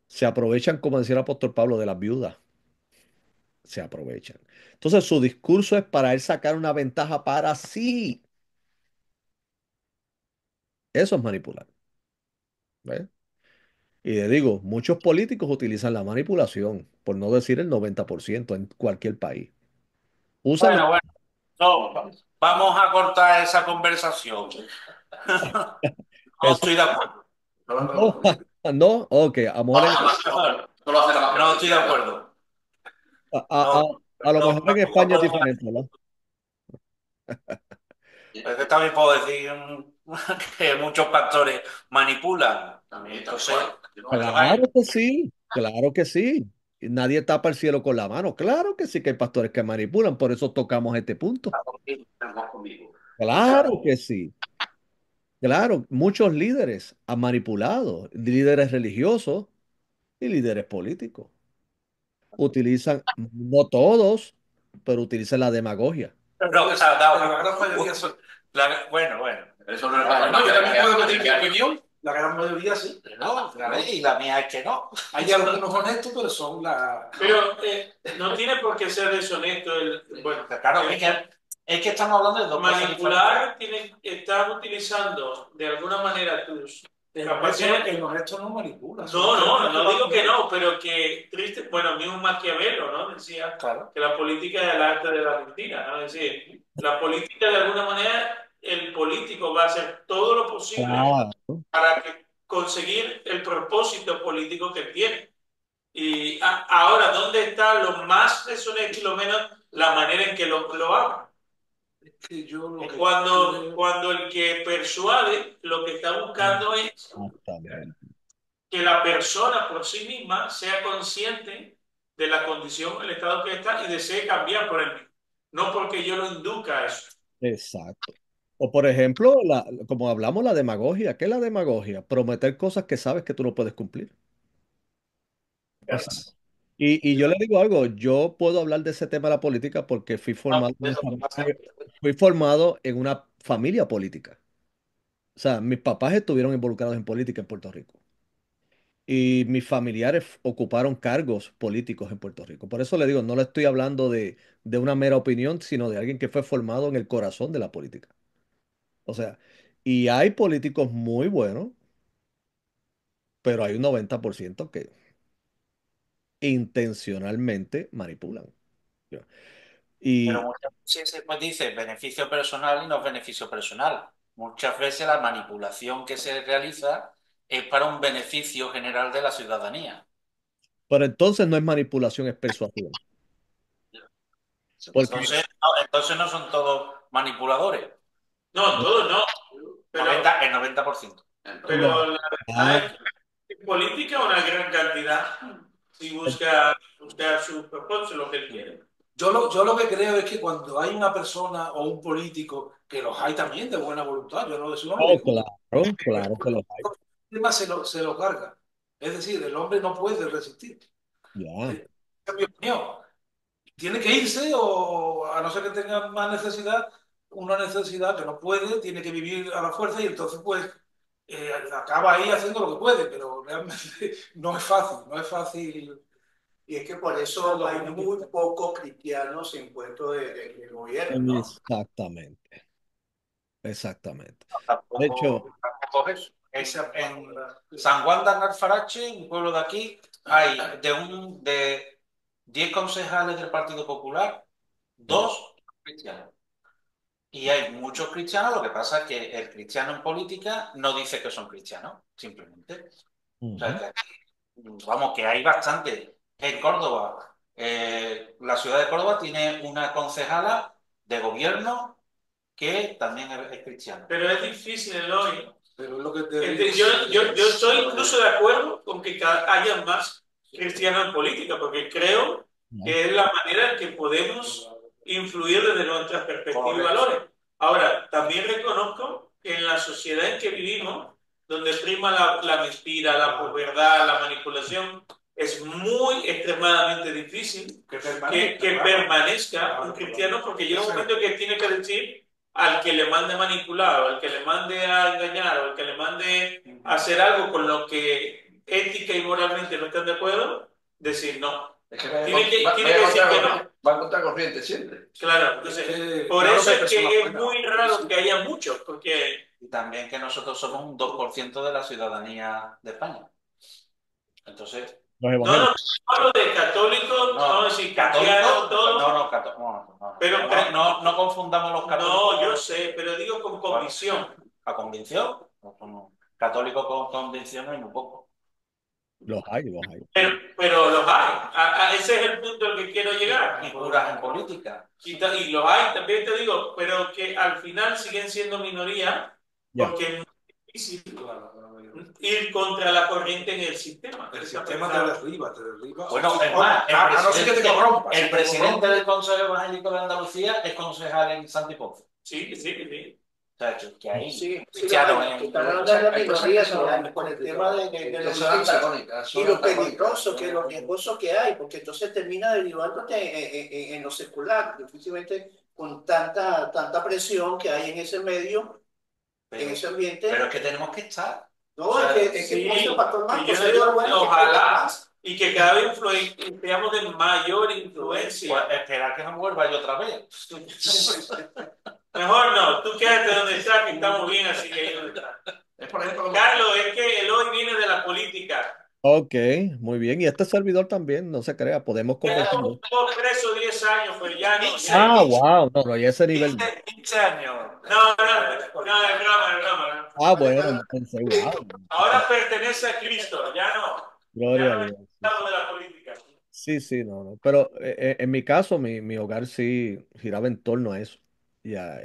Se aprovechan, como decía el apóstol Pablo, de las viudas. Se aprovechan. Entonces su discurso es para él sacar una ventaja para sí. Eso es manipular. ¿Ves? Y le digo, muchos políticos utilizan la manipulación, por no decir el 90% en cualquier país. Usan Bueno, no, vamos a cortar esa conversación. No eso. estoy de acuerdo. No, no, ok, a lo mejor Solo hace la No estoy de acuerdo. a, No, a lo mejor en España es no, diferente, ¿no? es que también puedo decir que muchos pastores manipulan. También, Entonces, Claro que sí, claro que sí. Y nadie tapa el cielo con la mano. Claro que sí que hay pastores que manipulan, por eso tocamos este punto. conmigo. Claro que sí. Claro, muchos líderes han manipulado, líderes religiosos y líderes políticos. Utilizan, no todos, pero utilizan la demagogia. no, o sea, no, la gran mayoría son. Bueno, bueno. Eso no es No, yo también puedo meter mi para opinión. La gran mayoría sí. No, y la mía es que no. Hay algunos honestos, pero son la. Pero no tiene por qué ser deshonesto. Bueno, Claro, es que estamos hablando de dos cosas diferentes. manipular, estás utilizando de alguna manera tus capacidades. El honesto no manipula. No digo que no, pero que triste, bueno, mismo Maquiavelo, ¿no? Decía Claro. que la política es el arte de la mentira, ¿no? Es decir, la política de alguna manera, el político va a hacer todo lo posible Claro. para conseguir el propósito político que tiene. Y ahora, ¿dónde está lo más deshonesto y lo menos la manera en que lo haga? Que yo lo que Cuando el que persuade lo que está buscando es Exactamente. que la persona por sí misma sea consciente de la condición, el estado que está y desee cambiar por él mismo. No porque yo lo induzca a eso. Exacto. O por ejemplo, como hablamos, la demagogia. ¿Qué es la demagogia? Prometer cosas que sabes que tú no puedes cumplir. O sea, y yo le digo algo, yo puedo hablar de ese tema de la política porque fui formado en una familia política. O sea, mis papás estuvieron involucrados en política en Puerto Rico. Y mis familiares ocuparon cargos políticos en Puerto Rico. Por eso le digo, no le estoy hablando de una mera opinión, sino de alguien que fue formado en el corazón de la política. O sea, y hay políticos muy buenos, pero hay un 90% que intencionalmente manipulan. Pero Y muchas veces se dice beneficio personal y no es beneficio personal. Muchas veces la manipulación que se realiza es para un beneficio general de la ciudadanía. pero entonces no es manipulación, es persuasión. Porque Entonces no son todos manipuladores. No, todo no. Pero, El 90%. pero la ah, verdad es que en política una gran cantidad si busca su propósito, lo que él quiere. Yo lo que creo es que cuando hay una persona o un político, que los hay también de buena voluntad, yo no, eso no lo oh, discuto, claro que lo hay. el tema se lo carga. Es decir, el hombre no puede resistir. Ya. Es mi opinión. Tiene que irse o a no ser que tenga más necesidad, una necesidad que no puede, tiene que vivir a la fuerza y entonces pues acaba ahí haciendo lo que puede, pero realmente no es fácil, no es fácil. Y es que por eso hay muy pocos cristianos en puestos de gobierno, ¿no? Exactamente. Exactamente. De hecho, Tampoco es eso. En San Juan de Alfarache, un pueblo de aquí, hay de 10 concejales del Partido Popular, 2 cristianos. Y hay muchos cristianos, lo que pasa es que el cristiano en política no dice que son cristianos, simplemente. O sea, Ujú. vamos, que hay bastante. En Córdoba, la ciudad de Córdoba tiene una concejala de gobierno que también es cristiana. Pero es difícil, Eloy. Pero es lo que te Yo estoy incluso de acuerdo con que haya más cristianos en política, porque creo que es la manera en que podemos influir desde nuestras perspectivas y valores. Ahora, también reconozco que en la sociedad en que vivimos, donde prima la mentira, la posverdad, la manipulación, es muy extremadamente difícil que permanezca un cristiano, porque llega un momento que tiene que decir al que le mande manipular, o al que le mande a engañar, o al que le mande a hacer algo con lo que ética y moralmente no están de acuerdo, decir no. Es que Tiene que decir que no. va a contra corriente siempre. Claro, entonces, por eso es que es muy raro que haya muchos, porque... Y también que nosotros somos un 2% de la ciudadanía de España. Entonces, Los No, evangélicos. no hablo de católicos, vamos a decir, cristianos, todo. no, Pero no confundamos los católicos. no, yo sé, pero digo con convicción. ¿A convicción? Católico con convicción hay muy poco. Los hay, los hay. Pero los hay. Ese es el punto al que quiero llegar. Y curas en política. Y los hay, también te digo, pero que al final siguen siendo minoría, Ya. porque es muy difícil ir contra la corriente en el sistema. El sistema te derriba, te derriba. Bueno, es más, a no ser que te corrompas. el presidente del Consejo Evangélico de Andalucía es concejal en Santiponce. Sí, sí, sí. O sea, que ahí, Sí, cristiano, están hablando de la minoría con el tema de los Son antagónicas. y lo peligroso, que lo riesgoso que hay, porque entonces termina derivándote en lo secular, difícilmente con tanta presión que hay en ese medio, en ese ambiente. Pero es que tenemos que estar. No, o sea, es que Sí, como dice el Pastor que Marcos, yo es digo, bueno que ojalá, más. y que cada vez seamos de mayor influencia. Pues esperar que no vuelva yo otra vez. Mejor no, tú quédate donde estás, que estamos bien así que ahí donde estás. Es por ejemplo, Carlos, es que el hoy viene de la política. Ok, muy bien. Y este servidor también, no se crea, podemos conversar. Estuvo preso 10 años, pero ya no. Ah, wow, no, no, y ese nivel. 15 años. No, es broma, es broma. Ah, bueno, yo pensé, wow. Ahora pertenece a Cristo, ya no. Gloria Ya a no Dios. estamos de la política. Sí, sí, no, no. Pero en mi caso, mi hogar sí giraba en torno a eso. Ya,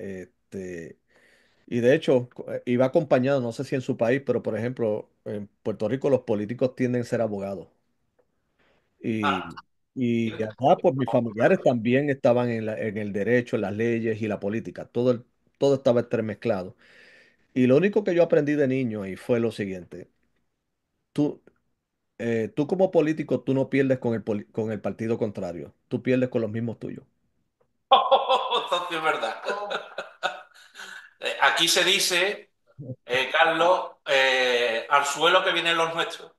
y de hecho, iba acompañado, no sé si en su país, pero por ejemplo, en Puerto Rico los políticos tienden a ser abogados. Ah, Y acá, pues mis familiares también estaban en el derecho, en las leyes y la política. Todo estaba entremezclado. Y lo único que yo aprendí de niño ahí fue lo siguiente. Tú, tú como político, tú no pierdes con el partido contrario. Tú pierdes con los mismos tuyos. eso sí es verdad. Aquí se dice, Carlos, al suelo que vienen los nuestros.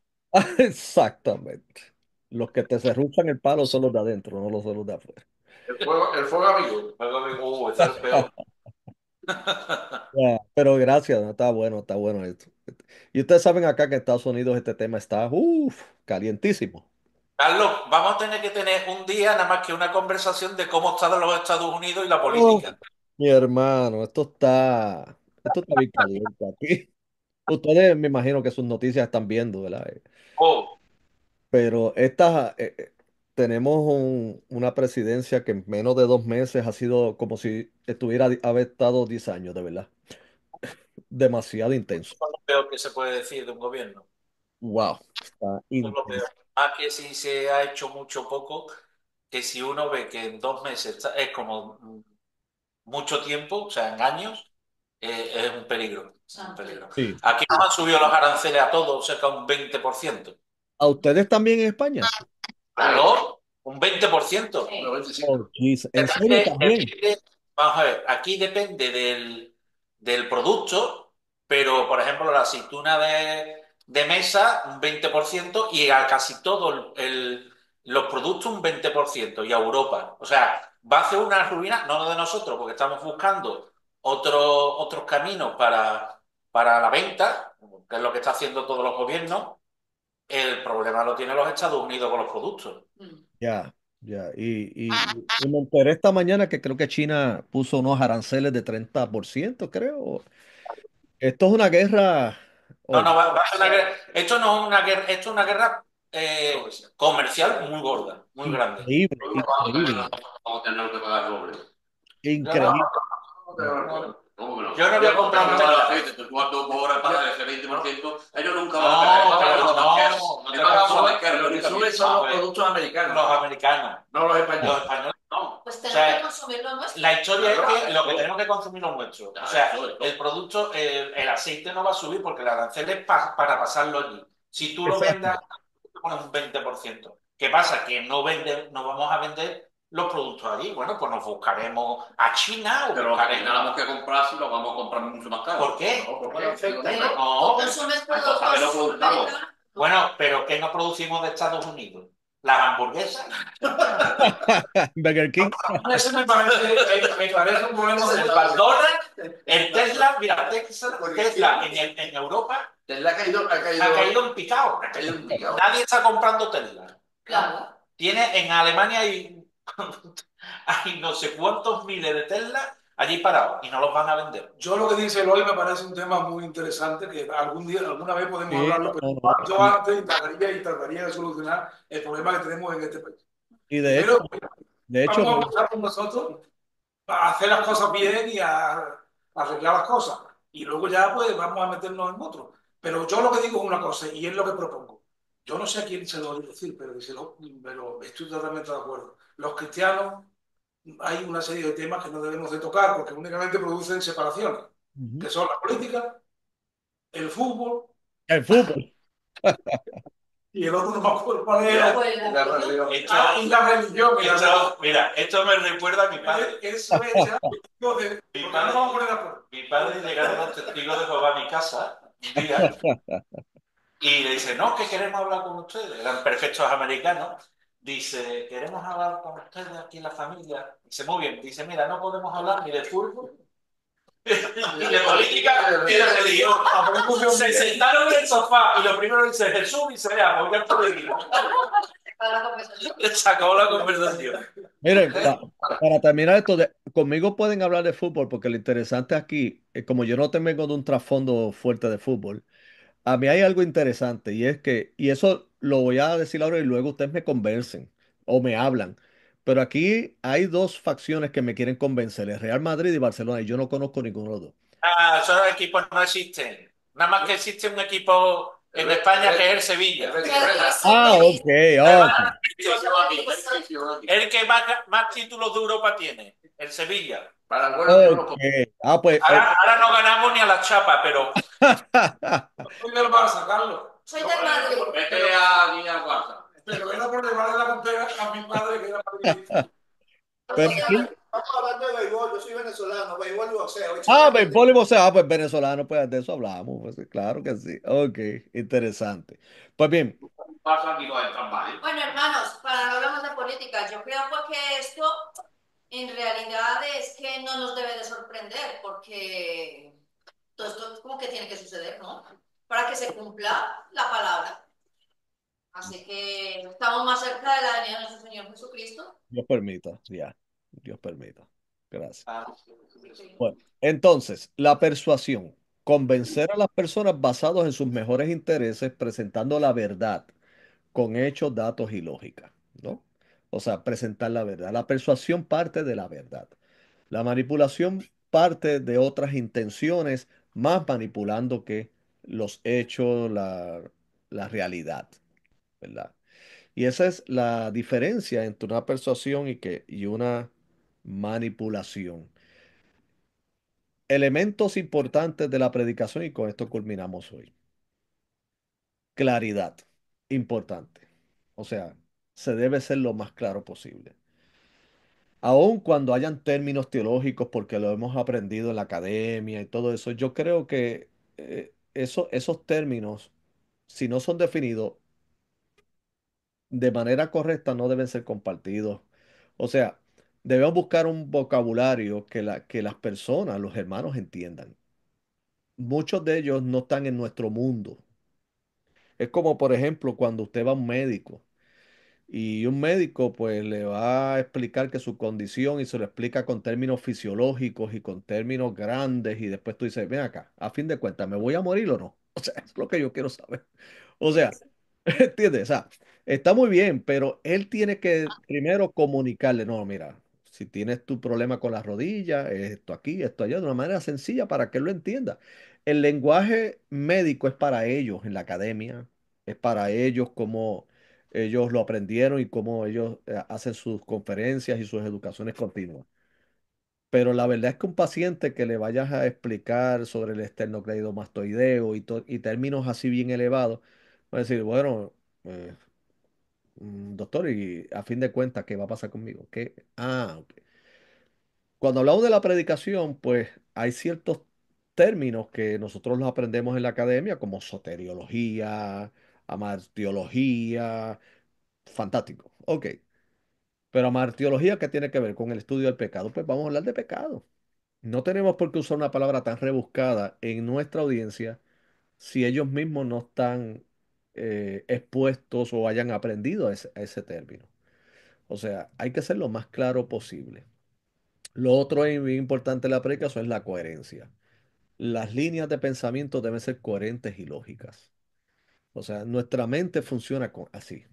Exactamente. Los que te serruchan el palo son los de adentro, no los de los de afuera. el fuego amigo. Luego digo, ese es el peor. Ya, pero gracias, no, está bueno esto. Y ustedes saben acá que en Estados Unidos este tema está, calientísimo. Carlos, vamos a tener que tener un día nada más que una conversación de cómo están los Estados Unidos y la Oh, política. mi hermano, esto está bien caliente aquí. Ustedes me imagino que sus noticias están viendo, ¿verdad? Oh, Pero tenemos una presidencia que en menos de 2 meses ha sido como si haber estado 10 años, de verdad. Demasiado intenso. eso es lo peor que se puede decir de un gobierno. Wow, está Eso es lo peor. intenso. Más que si se ha hecho mucho poco, que si uno ve que en 2 meses es como mucho tiempo, o sea, en años, es un peligro. Es un peligro. Sí. Aquí nos han subido los aranceles a todos cerca de un 20%. ¿A ustedes también en España? Claro, un 20%. Los 25. Oh, jeez. ¿En serio también? Vamos a ver, aquí depende del producto, pero por ejemplo la aceituna de mesa un 20% y a casi todos los productos un 20% y a Europa. O sea, va a hacer una ruina, no de nosotros, porque estamos buscando otros caminos para la venta, que es lo que está haciendo todos los gobiernos. El problema lo tienen los Estados Unidos con los productos. Ya. Ya, y me enteré esta mañana que creo que China puso unos aranceles de 30%, creo. Esto es una guerra. No, Oye, no, va a ser una guerra. Esto no es una guerra, esto es una guerra comercial muy gorda, muy grande. increíble, increíble, Vamos a tener que pagar doble. Yo no, increíble. ¿Cómo que no? yo no voy a comprar un Yo no Tesla. aceite, tú vas 2 horas para ese 20%, ellos nunca van a No, pagar. pero Los banqueros, no, no le te pagan a los consumes. banqueros, Lo que nunca suben bien. son los Pues, productos americanos, los americanos, no los los españoles. españoles no. Pues O tenemos que sea, consumir lo nuestro. la historia es Claro, que lo que claro. tenemos que consumir es nuestro. Ya, O sea, eso es todo. el producto, el aceite no va a subir porque el arancel es para pasarlo allí. Si tú lo Exacto. vendas, te pones un 20%. ¿Qué pasa? Que no vamos a vender los productos allí. Bueno, pues nos buscaremos a China o Pero lo que buscaremos. tengamos que comprar, si lo vamos a comprar mucho más caro. ¿Por qué? No, Porque afecta. Tú No. consumes Entonces, también lo productos preguntamos. americanos. Bueno, pero ¿qué no producimos de Estados Unidos? Las hamburguesas. Burger King. Ese me parece un problema El de McDonald's, el Tesla, mira, Tesla en Europa Tesla ha caído en picado. ha caído en picado. Nadie está comprando Tesla. Claro. Tiene en Alemania hay no sé cuántos miles de Tesla allí parados y no los van a vender. Yo lo que dice Eloy me parece un tema muy interesante que algún día, alguna vez podemos Sí, hablarlo, no, pero no, yo antes trataría de solucionar el problema que tenemos en este país. y Primero, de hecho, vamos a empezar con nosotros a hacer las cosas bien y a arreglar las cosas. Y luego ya pues vamos a meternos en otro. Pero yo lo que digo es una cosa y es lo que propongo. Yo no sé a quién se lo voy a decir, pero estoy totalmente de acuerdo. Los cristianos hay una serie de temas que no debemos de tocar porque únicamente producen separaciones, ujú, que son la política, el fútbol el fútbol. y el otro no me acuerdo cuál era. Pues, La realidad. Y la religión. Mira, esto me recuerda a mi padre. Eso es ya. Porque no vamos a poner de acuerdo. Mi padre llegaron los testigos de Jehová a mi casa un día y le dice, no, que queremos hablar con ustedes. Eran perfectos americanos. Dice, queremos hablar con ustedes aquí en la familia. Dice, muy bien. Dice, mira, no podemos hablar ni de fútbol ni de política ni de religión. Se sentaron en el sofá y lo primero dice Jesús y se vea, porque esto de para la conversación. se acabó la conversación. Miren, para terminar esto, conmigo pueden hablar de fútbol porque lo interesante aquí, como yo no tengo de un trasfondo fuerte de fútbol, a mí hay algo interesante y es que, y eso lo voy a decir ahora y luego ustedes me convencen o me hablan, pero aquí hay dos facciones que me quieren convencer, el Real Madrid y Barcelona, y yo no conozco ninguno de los dos. Ah, esos equipos no existen. Nada más que existe un equipo en España que es el Sevilla. Ah, ok, ok. El que más títulos de Europa tiene, el Sevilla. Para el bueno, yo no Ok. Ah, pues. Ahora no ganamos ni a la chapa, pero Soy del Barça, Carlos. Soy del Madrid. Vete a Guía Barça. Pero era por llevarle la contraria a mi padre que era madridista. Pero aquí- Estamos hablando de béisbol, yo soy venezolano, béisbol y boxeo. béisbol y boxeo, pues venezolano, pues de eso hablamos, pues sí, claro que sí. Ok, interesante. Pues bien, Barça aquí no entran mal. Bueno, hermanos, para no hablar más de política, yo creo pues que esto en realidad es que no nos debe de sorprender, porque todo esto como que tiene que suceder, ¿no? Para que se cumpla la palabra. Así que estamos más cerca de la venida de nuestro Señor Jesucristo. Dios permita, ya, Dios permita. Gracias. Sí. Bueno, entonces, la persuasión, convencer a las personas basados en sus mejores intereses, presentando la verdad con hechos, datos y lógica, ¿no? O sea, presentar la verdad. La persuasión parte de la verdad. La manipulación parte de otras intenciones, más manipulando que los hechos, la realidad, ¿verdad? Y esa es la diferencia entre una persuasión y una manipulación. Elementos importantes de la predicación y con esto culminamos hoy. Claridad, importante. O sea, se debe ser lo más claro posible. Aun cuando hayan términos teológicos, porque lo hemos aprendido en la academia y todo eso, yo creo que esos términos, si no son definidos de manera correcta, no deben ser compartidos. O sea, debemos buscar un vocabulario que las personas, los hermanos entiendan. Muchos de ellos no están en nuestro mundo. Es como, por ejemplo, cuando usted va a un médico Y un médico pues le va a explicar que su condición y se lo explica con términos fisiológicos y con términos grandes y después tú dices, ven acá, a fin de cuentas, ¿me voy a morir o no? O sea, es lo que yo quiero saber. O sea, ¿entiendes? O sea, está muy bien, pero él tiene que primero comunicarle, no, mira, si tienes tu problema con las rodillas, esto aquí, esto allá, de una manera sencilla para que él lo entienda. El lenguaje médico es para ellos en la academia, es para ellos como ellos lo aprendieron y cómo ellos hacen sus conferencias y sus educaciones continuas. Pero la verdad es que un paciente que le vayas a explicar sobre el esternocleidomastoideo y términos así bien elevados, va a decir, bueno, eh, doctor, y a fin de cuentas, ¿qué va a pasar conmigo? ¿Qué? Ah, ok. Cuando hablamos de la predicación, pues hay ciertos términos que nosotros los aprendemos en la academia, como soteriología, amartiología, fantástico. Ok. Pero amartiología, ¿qué tiene que ver con el estudio del pecado? Pues vamos a hablar de pecado. No tenemos por qué usar una palabra tan rebuscada en nuestra audiencia si ellos mismos no están expuestos o hayan aprendido a ese término. O sea, hay que ser lo más claro posible. Lo otro muy importante de la predicación es la coherencia. Las líneas de pensamiento deben ser coherentes y lógicas. O sea, nuestra mente funciona así.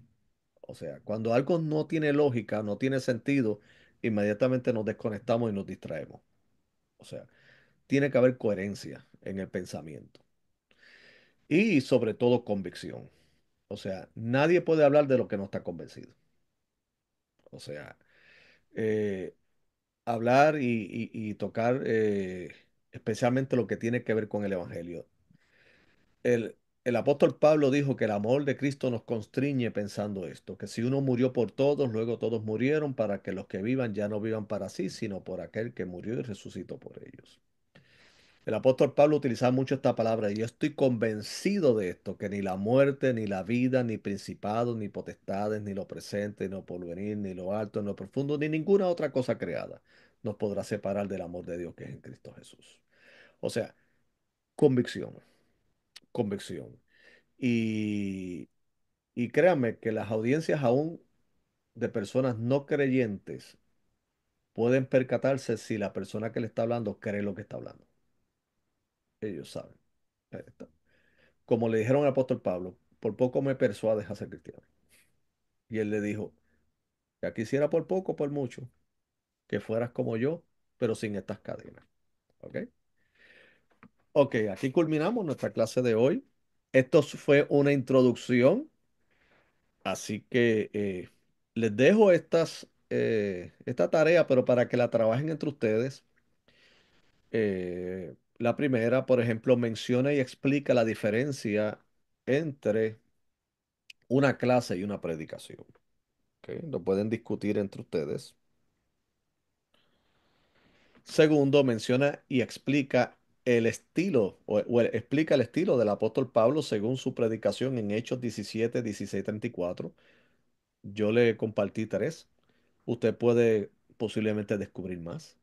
O sea, cuando algo no tiene lógica, no tiene sentido, inmediatamente nos desconectamos y nos distraemos. O sea, tiene que haber coherencia en el pensamiento y sobre todo convicción. O sea, nadie puede hablar de lo que no está convencido. O sea, eh, hablar y tocar especialmente lo que tiene que ver con el Evangelio. El apóstol Pablo dijo que el amor de Cristo nos constriñe pensando esto, que si uno murió por todos, luego todos murieron para que los que vivan ya no vivan para sí, sino por aquel que murió y resucitó por ellos. El apóstol Pablo utilizaba mucho esta palabra y yo estoy convencido de esto, que ni la muerte, ni la vida, ni principados, ni potestades, ni lo presente, ni lo porvenir, ni lo alto, ni lo profundo, ni ninguna otra cosa creada nos podrá separar del amor de Dios que es en Cristo Jesús. O sea, convicción, convicción. Y, y créanme que las audiencias aún de personas no creyentes pueden percatarse si la persona que le está hablando cree lo que está hablando. Ellos saben. Ahí está. Como le dijeron al apóstol Pablo, por poco me persuades a ser cristiano. Y él le dijo, ya quisiera por poco, por mucho, que fueras como yo, pero sin estas cadenas. ¿Ok? Ok, aquí culminamos nuestra clase de hoy. Esto fue una introducción, así que les dejo esta tarea, pero para que la trabajen entre ustedes. La primera, por ejemplo, menciona y explica la diferencia entre una clase y una predicación. ¿Ok? Lo pueden discutir entre ustedes. Segundo, menciona y explica el estilo, explica el estilo del apóstol Pablo según su predicación en Hechos 17, 16, 34. Yo le compartí tres. Usted puede posiblemente descubrir más.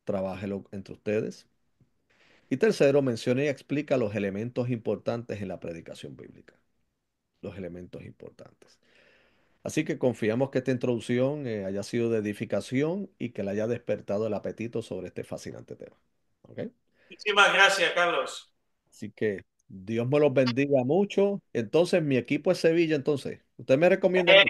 Trabájelo entre ustedes. Y tercero, menciona y explica los elementos importantes en la predicación bíblica. Los elementos importantes. Así que confiamos que esta introducción haya sido de edificación y que le haya despertado el apetito sobre este fascinante tema. ¿Ok? Muchísimas gracias, Carlos. Así que Dios me los bendiga mucho. Entonces, mi equipo es Sevilla, entonces. ¿Usted me recomienda? Bien,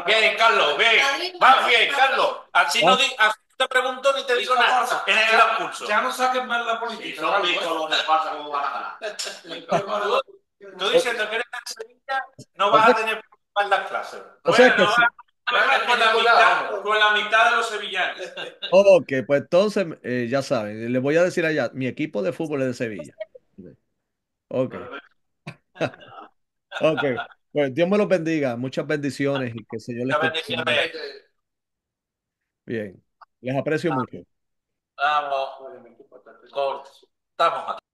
bien, Carlos, bien. Vas bien, Carlos. Así no, así no te pregunto ni te digo nada en el transcurso. Ya no saquen más la política. Son vistos los de pasa cómo van a ganar. Tú diciendo que eres de Sevilla, no O vas sea, a tener problemas en las clases. o sea Bueno, que no sí. con la mitad de los sevillanos. Ok, pues entonces, ya saben, le voy a decir allá, mi equipo de fútbol es de Sevilla. Ok, ok. Pues Dios me los bendiga, muchas bendiciones y que el Señor les Muchas continúe. bendiciones. Bien, les aprecio mucho. Vamos, cortamos aquí.